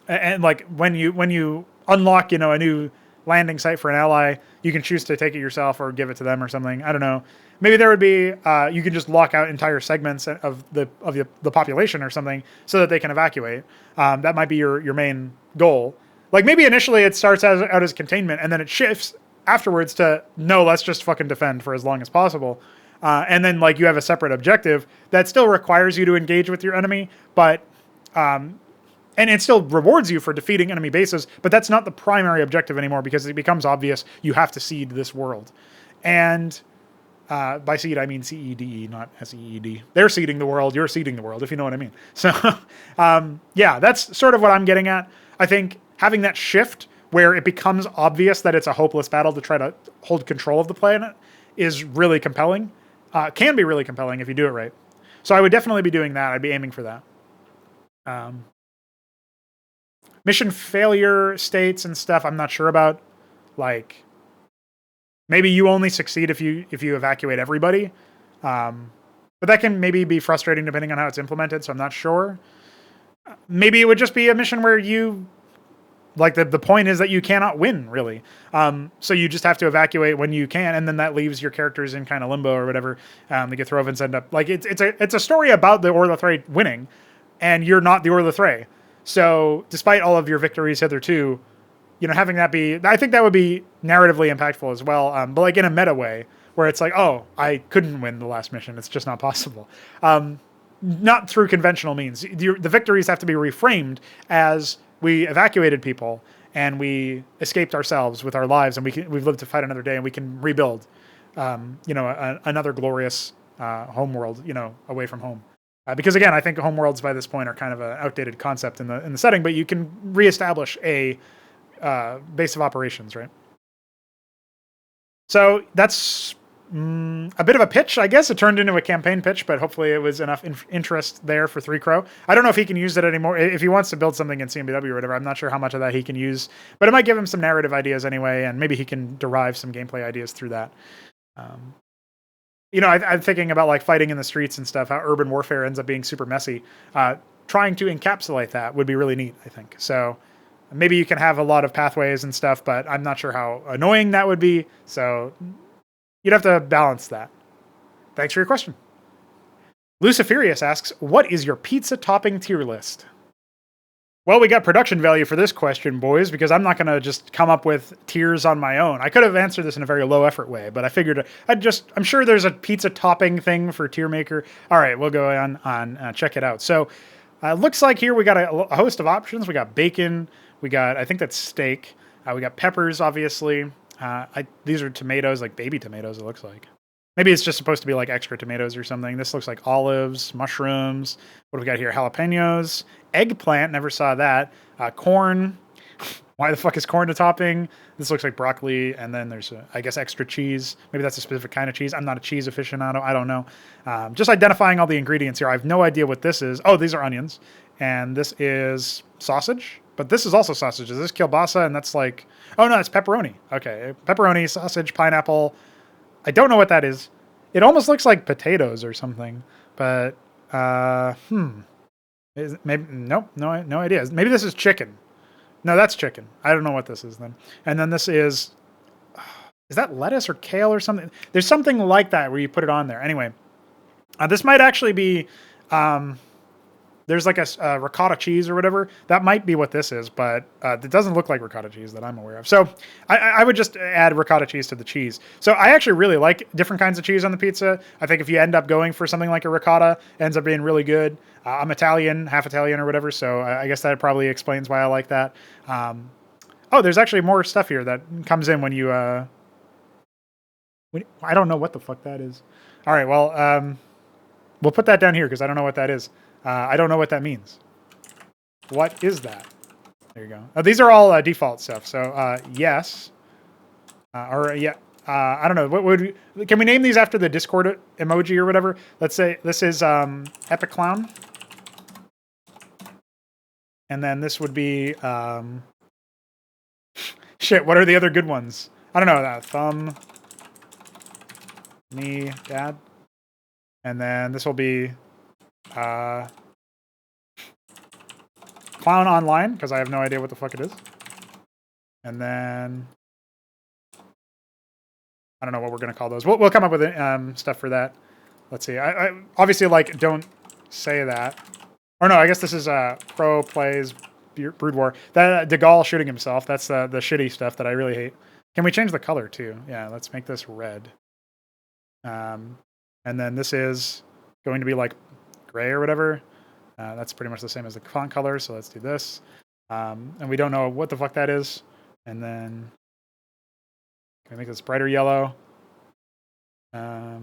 And like when you unlock, a new landing site for an ally, you can choose to take it yourself or give it to them or something. I don't know. Maybe there would be you can just lock out entire segments of the population or something so that they can evacuate. That might be your main goal. Like maybe initially it starts out as containment and then it shifts afterwards to no, let's just fucking defend for as long as possible. And then like you have a separate objective that still requires you to engage with your enemy, but and it still rewards you for defeating enemy bases, but that's not the primary objective anymore because it becomes obvious you have to seed this world. And by seed, I mean CEDE, not SEED. They're seeding the world, you're seeding the world, if you know what I mean. So, yeah, that's sort of what I'm getting at. I think having that shift where it becomes obvious that it's a hopeless battle to try to hold control of the planet is really compelling. Can be really compelling if you do it right. So I would definitely be doing that. I'd be aiming for that. Mission failure states and stuff I'm not sure about. Like, maybe you only succeed if you evacuate everybody. But that can maybe be frustrating depending on how it's implemented, so I'm not sure. Maybe it would just be a mission where you... Like, the point is that you cannot win, really. So you just have to evacuate when you can, and then that leaves your characters in kind of limbo or whatever. The Githrovans end up... Like, it's a story about the Orthothray winning, and you're not the Orthothray. So, despite all of your victories hitherto, having that be... I think that would be narratively impactful as well, but like in a meta way, where it's like, oh, I couldn't win the last mission. It's just not possible. Not through conventional means. The victories have to be reframed as we evacuated people, and we escaped ourselves with our lives, and we've lived to fight another day, and we can rebuild, another glorious home world, away from home. Because again, I think homeworlds by this point are kind of an outdated concept in the setting, but you can reestablish a base of operations, right? So that's a bit of a pitch, I guess. It turned into a campaign pitch, but hopefully it was enough interest there for 3Crow. I don't know if he can use it anymore. If he wants to build something in CMBW or whatever, I'm not sure how much of that he can use, but it might give him some narrative ideas anyway, and maybe he can derive some gameplay ideas through that. You know, I'm thinking about like fighting in the streets and stuff, how urban warfare ends up being super messy. Trying to encapsulate that would be really neat, I think. So maybe you can have a lot of pathways and stuff, but I'm not sure how annoying that would be. So you'd have to balance that. Thanks for your question. Lucifirius asks, what is your pizza topping tier list? Well, we got production value for this question, boys, because I'm not going to just come up with tiers on my own. I could have answered this in a very low effort way, but I figured I'm sure there's a pizza topping thing for tier maker. All right, we'll go on check it out. So looks like here we got a host of options. We got bacon. We got, I think that's steak. We got peppers, obviously. These are tomatoes, like baby tomatoes, it looks like. Maybe it's just supposed to be like extra tomatoes or something. This looks like olives, mushrooms. What do we got here? Jalapenos, eggplant. Never saw that. Corn. Why the fuck is corn a topping? This looks like broccoli. And then there's, I guess, extra cheese. Maybe that's a specific kind of cheese. I'm not a cheese aficionado. I don't know. Just identifying all the ingredients here. I have no idea what this is. Oh, these are onions. And this is sausage. But this is also sausage. Is this kielbasa? And that's like, oh no, it's pepperoni. Okay, pepperoni, sausage, pineapple. I don't know what that is. It almost looks like potatoes or something, but is it maybe no idea. Maybe this is chicken. No, that's chicken. I don't know what this is then. And then this is that lettuce or kale or something? There's something like that where you put it on there. Anyway, this might actually be. There's like a ricotta cheese or whatever. That might be what this is, but it doesn't look like ricotta cheese that I'm aware of. So I would just add ricotta cheese to the cheese. So I actually really like different kinds of cheese on the pizza. I think if you end up going for something like a ricotta, it ends up being really good. I'm Italian, half Italian or whatever, so I guess that probably explains why I like that. Oh, there's actually more stuff here that comes in when you... I don't know what the fuck that is. All right, well, we'll put that down here because I don't know what that is. I don't know what that means. What is that? There you go. These are all default stuff. So yes, or yeah. I don't know. What would can we name these after the Discord emoji or whatever? Let's say this is Epic Clown, and then this would be shit. What are the other good ones? I don't know. Thumb, me, dad, and then this will be. Clown Online, because I have no idea what the fuck it is. And then I don't know what we're going to call those. We'll come up with stuff for that. Let's see. I obviously like don't say that. Or no, I guess this is Pro Plays Brood War. That De Gaulle shooting himself. That's the shitty stuff that I really hate. Can we change the color too? Yeah, let's make this red. And then this is going to be like gray or whatever. That's pretty much the same as the font color, so let's do this. And we don't know what the fuck that is. And then can we make this brighter yellow? Oh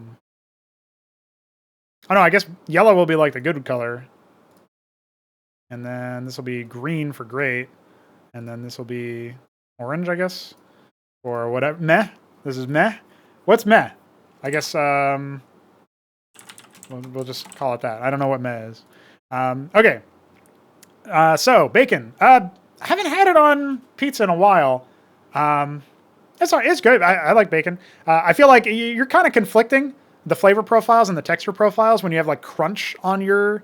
no, I guess yellow will be like the good color. And then this will be green for great. And then this will be orange, I guess. Or whatever. Meh. This is meh. What's meh? I guess we'll just call it that. I don't know what meh is. Okay. So bacon. I haven't had it on pizza in a while. It's good. I like bacon. I feel like you're kind of conflicting the flavor profiles and the texture profiles when you have like crunch on your.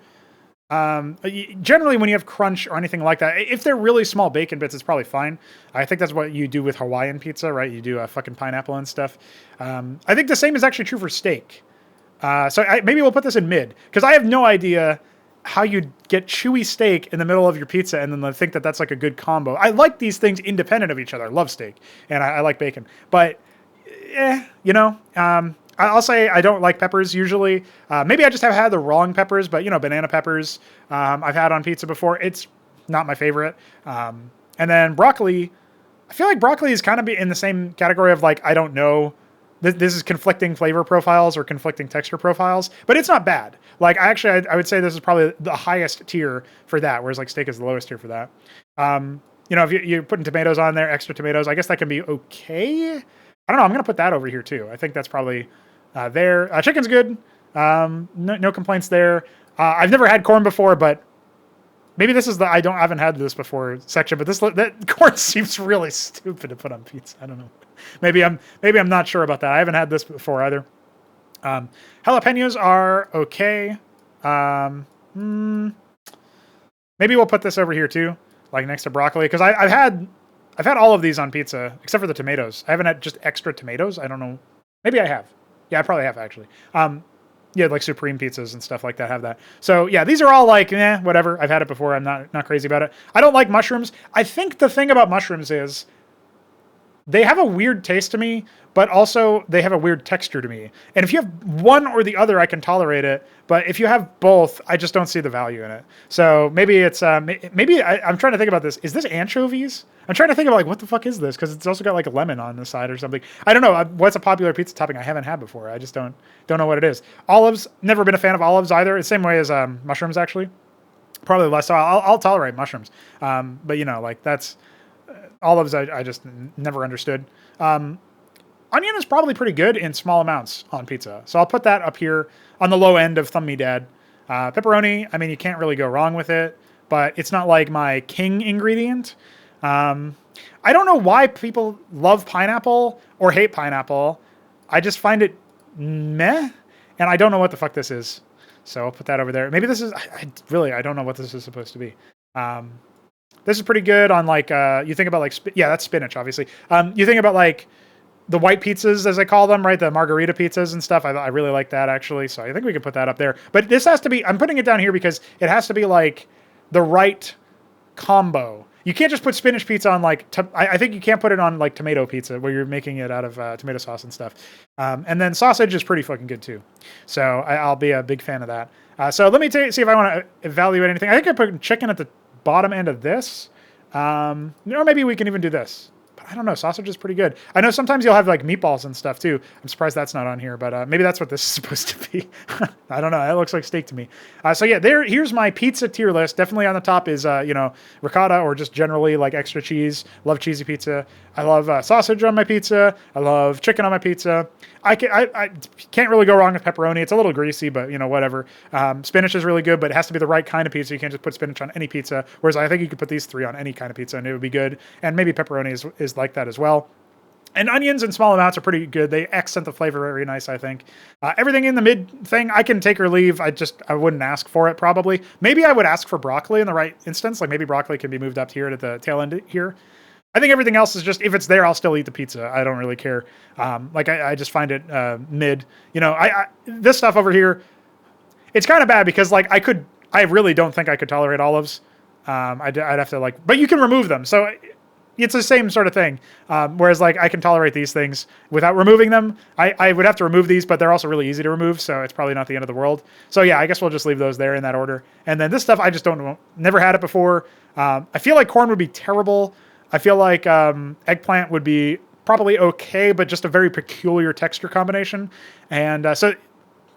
Generally, when you have crunch or anything like that, if they're really small bacon bits, it's probably fine. I think that's what you do with Hawaiian pizza, right? You do a fucking pineapple and stuff. I think the same is actually true for steak. So maybe we'll put this in mid because I have no idea how you'd get chewy steak in the middle of your pizza and then think that that's like a good combo. I like these things independent of each other. I love steak and I like bacon, but I'll say I don't like peppers usually. Maybe I just have had the wrong peppers, but banana peppers I've had on pizza before. It's not my favorite. And then broccoli, I feel like broccoli is kind of in the same category of like, I don't know. This is conflicting flavor profiles or conflicting texture profiles, but it's not bad. Like I would say this is probably the highest tier for that, whereas like steak is the lowest tier for that. If you're putting tomatoes on there, extra tomatoes, I guess that can be okay. I don't know. I'm going to put that over here too. I think that's probably there. Chicken's good. No complaints there. I've never had corn before, but maybe this is the I haven't had this before section. But that corn seems really stupid to put on pizza. I don't know. Maybe I'm not sure about that. I haven't had this before either. Jalapenos are okay. Maybe we'll put this over here too, like next to broccoli, because I've had all of these on pizza except for the tomatoes. I haven't had just extra tomatoes. I don't know. Maybe I have. Yeah, I probably have actually. Yeah, like supreme pizzas and stuff like that have that. So yeah, these are all like, whatever. I've had it before. I'm not crazy about it. I don't like mushrooms. I think the thing about mushrooms is they have a weird taste to me, but also they have a weird texture to me. And if you have one or the other, I can tolerate it. But if you have both, I just don't see the value in it. So maybe it's, I'm trying to think about this. Is this anchovies? I'm trying to think of like, what the fuck is this? Because it's also got like a lemon on the side or something. I don't know. What's a popular pizza topping I haven't had before? I just don't know what it is. Olives, never been a fan of olives either. The same way as mushrooms, actually. Probably less. So I'll tolerate mushrooms. But you know, like that's... olives, I just never understood. Onion is probably pretty good in small amounts on pizza. So I'll put that up here on the low end of Thumb Me Dad. Pepperoni, I mean, you can't really go wrong with it, but it's not like my king ingredient. I don't know why people love pineapple or hate pineapple. I just find it meh, and I don't know what the fuck this is. So I'll put that over there. Maybe this is, I don't know what this is supposed to be. This is pretty good on like, you think about like, that's spinach, obviously. You think about like the white pizzas, as I call them, right? The margarita pizzas and stuff. I really like that actually. So I think we can put that up there. But this has to be, I'm putting it down here because it has to be like the right combo. You can't just put spinach pizza on like, I think you can't put it on like tomato pizza where you're making it out of tomato sauce and stuff. And then sausage is pretty fucking good too. So I'll be a big fan of that. So let me see if I want to evaluate anything. I think I put chicken at the bottom end of this. Or maybe we can even do this. But I don't know. Sausage is pretty good. I know sometimes you'll have like meatballs and stuff too. I'm surprised that's not on here, but maybe that's what this is supposed to be. I don't know. It looks like steak to me. So yeah, here's my pizza tier list. Definitely on the top is, ricotta or just generally like extra cheese. Love cheesy pizza. I love sausage on my pizza. I love chicken on my pizza. I can't really go wrong with pepperoni. It's a little greasy, but whatever. Spinach is really good, but it has to be the right kind of pizza. You can't just put spinach on any pizza. Whereas I think you could put these three on any kind of pizza and it would be good. And maybe pepperoni is like that as well. And onions in small amounts are pretty good. They accent the flavor very nice, I think. Everything in the mid thing, I can take or leave. I wouldn't ask for it probably. Maybe I would ask for broccoli in the right instance. Like maybe broccoli can be moved up here at the tail end here. I think everything else is just, if it's there, I'll still eat the pizza. I don't really care. I just find it mid. This stuff over here, it's kind of bad because like I really don't think I could tolerate olives. I'd have to like, but you can remove them. So it's the same sort of thing. Whereas like I can tolerate these things without removing them. I would have to remove these, but they're also really easy to remove. So it's probably not the end of the world. So yeah, I guess we'll just leave those there in that order. And then this stuff, I just never had it before. I feel like corn would be terrible. I feel like eggplant would be probably okay, but just a very peculiar texture combination. And so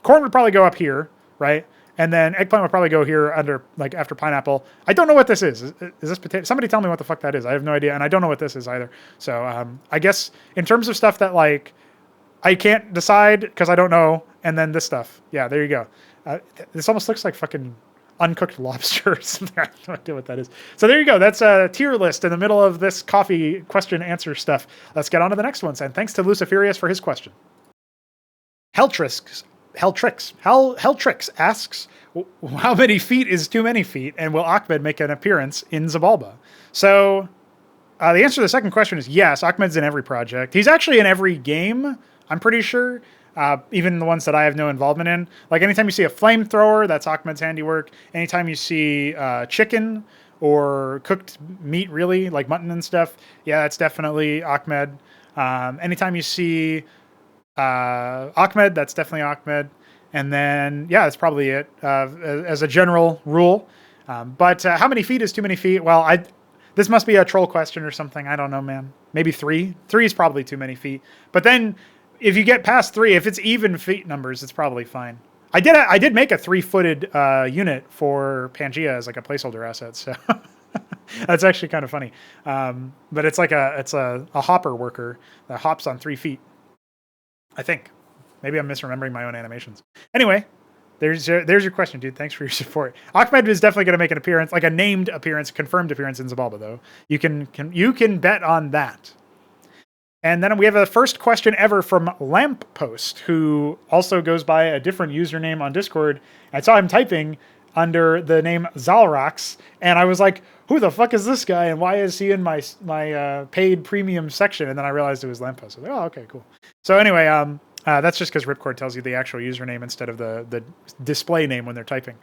corn would probably go up here, right? And then eggplant would probably go here under, like after pineapple. I don't know what this is. Is this potato? Somebody tell me what the fuck that is. I have no idea. And I don't know what this is either. So I guess in terms of stuff that like I can't decide because I don't know. And then this stuff. Yeah, there you go. This almost looks like fucking uncooked lobster or something. I have no idea what that is. So there you go. That's a tier list in the middle of this coffee question answer stuff. Let's get on to the next ones. And thanks to lucifirius for his question. HelltRYKS asks, how many feet is too many feet? And will Ackmed make an appearance in Xibalba? So the answer to the second question is yes. Ackmed's in every project. He's actually in every game, I'm pretty sure. Even the ones that I have no involvement in. Like anytime you see a flamethrower, that's Ackmed's handiwork. Anytime you see chicken or cooked meat, really, like mutton and stuff, yeah, that's definitely Ackmed. Anytime you see Ackmed, that's definitely Ackmed. And then, yeah, that's probably it as a general rule. But how many feet is too many feet? Well, this must be a troll question or something. I don't know, man. Maybe 3. 3 is probably too many feet. But then if you get past 3, if it's even feet numbers, it's probably fine. I did make a 3-footed unit for Pangea as like a placeholder asset, so that's actually kind of funny. But it's like a hopper worker that hops on 3 feet. I think. Maybe I'm misremembering my own animations. Anyway, there's your question, dude. Thanks for your support. Ackmed is definitely going to make an appearance, like a named appearance, confirmed appearance in Xibalba, though. You can bet on that. And then we have a first question ever from Lamppost, who also goes by a different username on Discord. I saw him typing under the name HelltRYKS, and I was like, who the fuck is this guy, and why is he in my paid premium section? And then I realized it was Lamppost. I was like, oh, okay, cool. So anyway, that's just because Ripcord tells you the actual username instead of the display name when they're typing.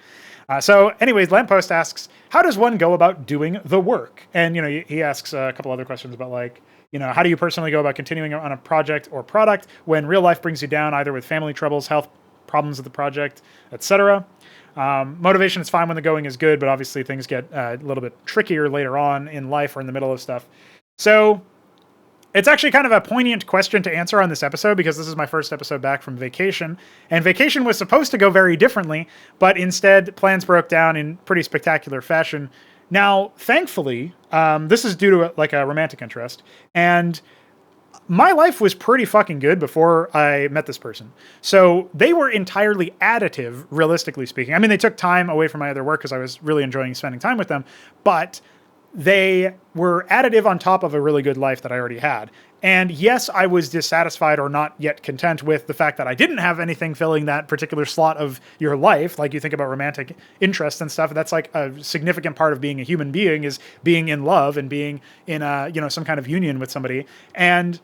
So anyways, Lamppost asks, how does one go about doing the work? And, he asks a couple other questions about, like, how do you personally go about continuing on a project or product when real life brings you down, either with family troubles, health problems with the project, etc. Motivation is fine when the going is good, but obviously things get a little bit trickier later on in life or in the middle of stuff. So it's actually kind of a poignant question to answer on this episode, because this is my first episode back from vacation, and vacation was supposed to go very differently, but instead plans broke down in pretty spectacular fashion. Now, thankfully, this is due to like a romantic interest, and my life was pretty fucking good before I met this person. So they were entirely additive, realistically speaking. I mean, they took time away from my other work because I was really enjoying spending time with them, but they were additive on top of a really good life that I already had. And yes, I was dissatisfied or not yet content with the fact that I didn't have anything filling that particular slot of your life. Like, you think about romantic interests and stuff, that's like a significant part of being a human being, is being in love and being in a, some kind of union with somebody. And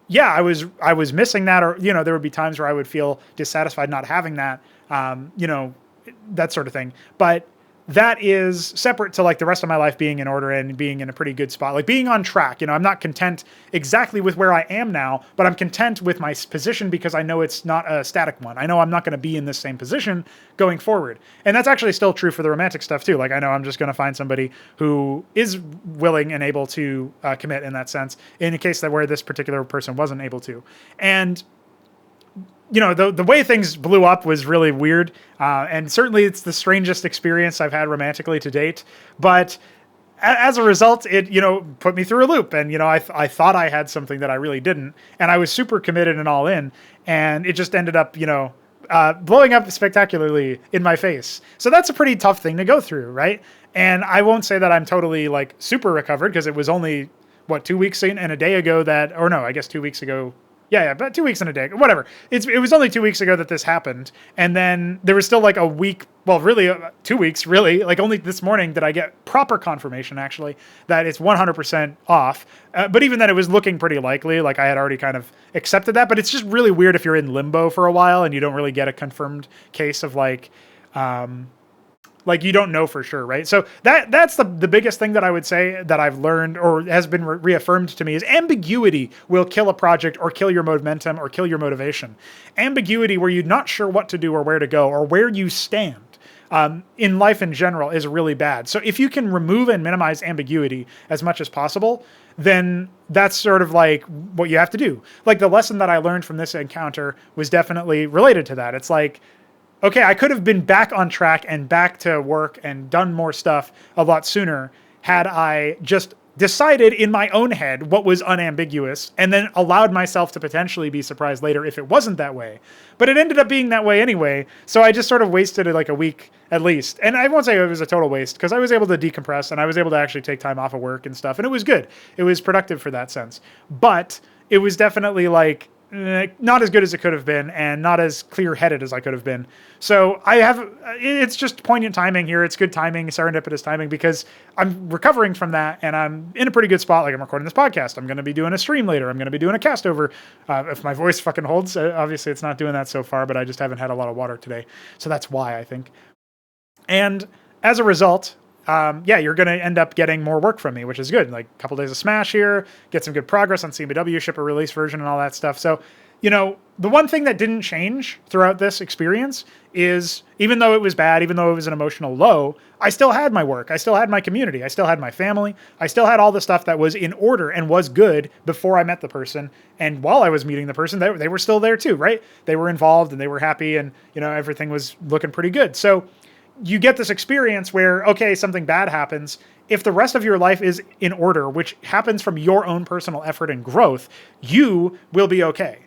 yeah, I was missing that, or, there would be times where I would feel dissatisfied not having that, that sort of thing. But that is separate to like the rest of my life being in order and being in a pretty good spot, like being on track. I'm not content exactly with where I am now, but I'm content with my position because I know it's not a static one. I know I'm not going to be in this same position going forward. And that's actually still true for the romantic stuff too. Like, I know I'm just going to find somebody who is willing and able to commit in that sense, in a case that where this particular person wasn't able to. And the way things blew up was really weird. And certainly it's the strangest experience I've had romantically to date. But as a result, it, put me through a loop. And, I thought I had something that I really didn't. And I was super committed and all in. And it just ended up, blowing up spectacularly in my face. So that's a pretty tough thing to go through, right? And I won't say that I'm totally like super recovered, because it was only, 2 weeks and a day ago that, or no, I guess 2 weeks ago. Yeah, about 2 weeks and a day, whatever. It was only 2 weeks ago that this happened. And then there was still like a week, well, really 2 weeks, really. Like, only this morning did I get proper confirmation, actually, that it's 100% off. But even then, it was looking pretty likely. Like, I had already kind of accepted that. But it's just really weird if you're in limbo for a while and you don't really get a confirmed case of like you don't know for sure, right? So that's the biggest thing that I would say that I've learned, or has been reaffirmed to me, is ambiguity will kill a project or kill your momentum or kill your motivation. Ambiguity, where you're not sure what to do or where to go or where you stand in life in general, is really bad. So if you can remove and minimize ambiguity as much as possible, then that's sort of like what you have to do. Like, the lesson that I learned from this encounter was definitely related to that. It's like, okay, I could have been back on track and back to work and done more stuff a lot sooner had I just decided in my own head what was unambiguous, and then allowed myself to potentially be surprised later if it wasn't that way. But it ended up being that way anyway, so I just sort of wasted like a week at least. And I won't say it was a total waste, because I was able to decompress and I was able to actually take time off of work and stuff, and it was good. It was productive for that sense. But it was definitely like not as good as it could have been, and not as clear-headed as I could have been. So it's just poignant timing here. It's good timing, serendipitous timing, because I'm recovering from that, and I'm in a pretty good spot. Like, I'm recording this podcast. I'm going to be doing a stream later. I'm going to be doing a cast over if my voice fucking holds. Obviously, it's not doing that so far, but I just haven't had a lot of water today. So that's why, I think. And as a result, you're going to end up getting more work from me, which is good. Like, a couple days of Smash here, get some good progress on CMBW, ship a release version and all that stuff. So, the one thing that didn't change throughout this experience is, even though it was bad, even though it was an emotional low, I still had my work. I still had my community. I still had my family. I still had all the stuff that was in order and was good before I met the person. And while I was meeting the person, they were still there too, right? They were involved and they were happy, and, everything was looking pretty good. So you get this experience where, okay, something bad happens. If the rest of your life is in order, which happens from your own personal effort and growth, you will be okay.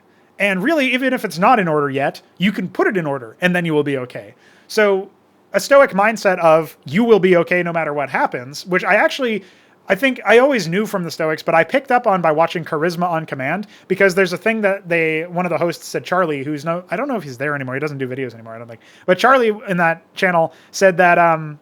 And really, even if it's not in order yet, you can put it in order and then you will be okay. So a stoic mindset of you will be okay no matter what happens, which I think I always knew from the Stoics, but I picked up on by watching Charisma on Command, because there's a thing that one of the hosts said, Charlie, I don't know if he's there anymore. He doesn't do videos anymore, I don't think. But Charlie in that channel said that, I'm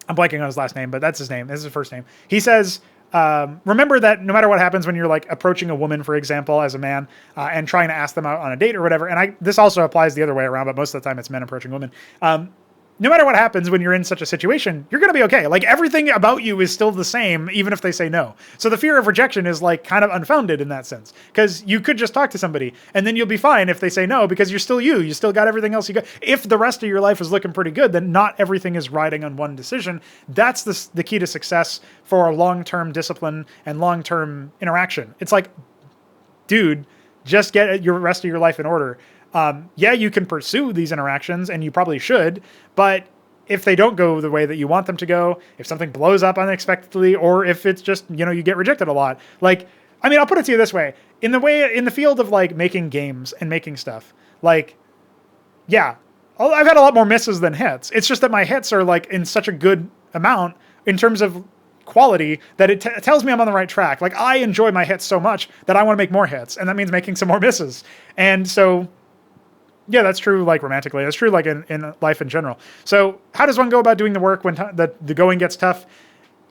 blanking on his last name, but that's his name. This is his first name. He says, remember that no matter what happens when you're like approaching a woman, for example, as a man, and trying to ask them out on a date or whatever. And this also applies the other way around, but most of the time it's men approaching women. No matter what happens when you're in such a situation, you're going to be okay. Like everything about you is still the same, even if they say no. So the fear of rejection is like kind of unfounded in that sense, because you could just talk to somebody and then you'll be fine if they say no, because you're still you. You still got everything else you got. If the rest of your life is looking pretty good, then not everything is riding on one decision. That's the key to success for long-term discipline and long-term interaction. It's like, dude, just get your rest of your life in order. Yeah, you can pursue these interactions, and you probably should, but if they don't go the way that you want them to go, if something blows up unexpectedly, or if it's just, you get rejected a lot. Like, I mean, I'll put it to you this way. In the field of like making games and making stuff, like, yeah, I've had a lot more misses than hits. It's just that my hits are like in such a good amount in terms of quality that it tells me I'm on the right track. Like, I enjoy my hits so much that I want to make more hits, and that means making some more misses. And so, yeah, that's true, like romantically. That's true, like in life in general. So how does one go about doing the work when the going gets tough?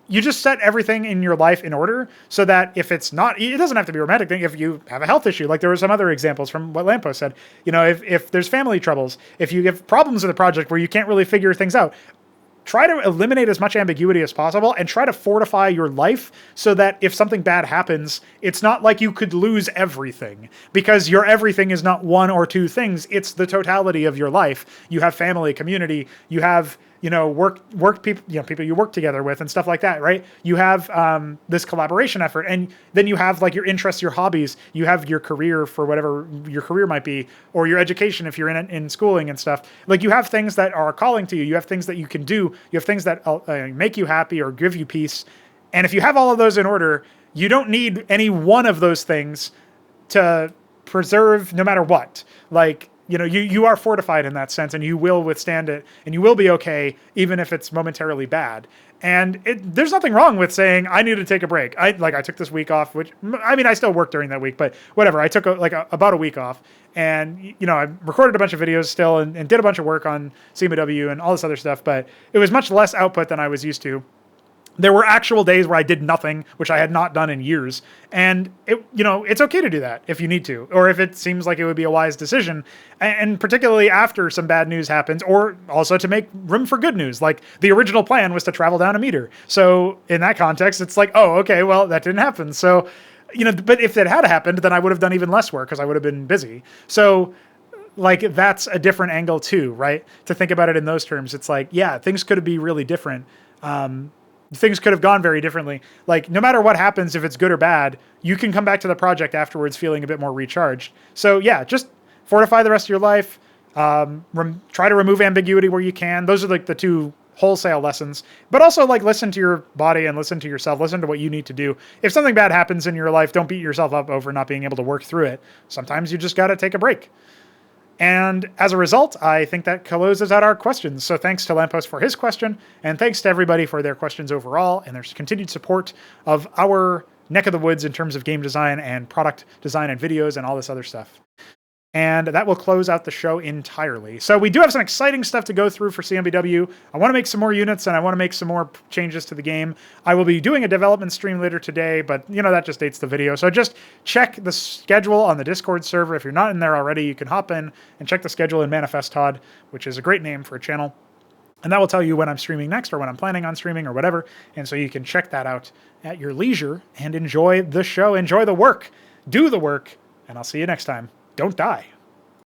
You just set everything in your life in order so that if it's not, it doesn't have to be a romantic thing. If you have a health issue, like there were some other examples from what Lamppost said, if there's family troubles, if you have problems with a project where you can't really figure things out, try to eliminate as much ambiguity as possible and try to fortify your life so that if something bad happens, it's not like you could lose everything, because your everything is not one or two things. It's the totality of your life. You have family, community, you have, work people, people you work together with and stuff like that, right? You have this collaboration effort, and then you have like your interests, your hobbies, you have your career for whatever your career might be, or your education if you're in schooling and stuff. Like you have things that are calling to you. You have things that you can do. You have things that make you happy or give you peace. And if you have all of those in order, you don't need any one of those things to preserve no matter what. Like, you are fortified in that sense, and you will withstand it, and you will be okay, even if it's momentarily bad. And there's nothing wrong with saying, I need to take a break. I took this week off, which, I mean, I still work during that week, but whatever. I took about a week off, and, I recorded a bunch of videos still and did a bunch of work on CMBW and all this other stuff, but it was much less output than I was used to. There were actual days where I did nothing, which I had not done in years. And it's okay to do that if you need to, or if it seems like it would be a wise decision. And particularly after some bad news happens, or also to make room for good news. Like the original plan was to travel down a meter. So in that context, it's like, oh, okay, well, that didn't happen. So, but if that had happened, then I would have done even less work because I would have been busy. So like, that's a different angle too, right? To think about it in those terms, it's like, yeah, things could be really different. Things could have gone very differently. Like, no matter what happens, if it's good or bad, you can come back to the project afterwards feeling a bit more recharged. So yeah, just fortify the rest of your life. Try to remove ambiguity where you can. Those are like the two wholesale lessons. But also like listen to your body and listen to yourself. Listen to what you need to do. If something bad happens in your life, don't beat yourself up over not being able to work through it. Sometimes you just got to take a break. And as a result, I think that closes out our questions. So thanks to Lamppost for his question, and thanks to everybody for their questions overall, and their continued support of our neck of the woods in terms of game design and product design and videos and all this other stuff. And that will close out the show entirely. So we do have some exciting stuff to go through for CMBW. I want to make some more units, and I want to make some more changes to the game. I will be doing a development stream later today, but that just dates the video. So just check the schedule on the Discord server. If you're not in there already, you can hop in and check the schedule in Manifest Todd, which is a great name for a channel. And that will tell you when I'm streaming next, or when I'm planning on streaming, or whatever. And so you can check that out at your leisure and enjoy the show. Enjoy the work. Do the work. And I'll see you next time. Don't die.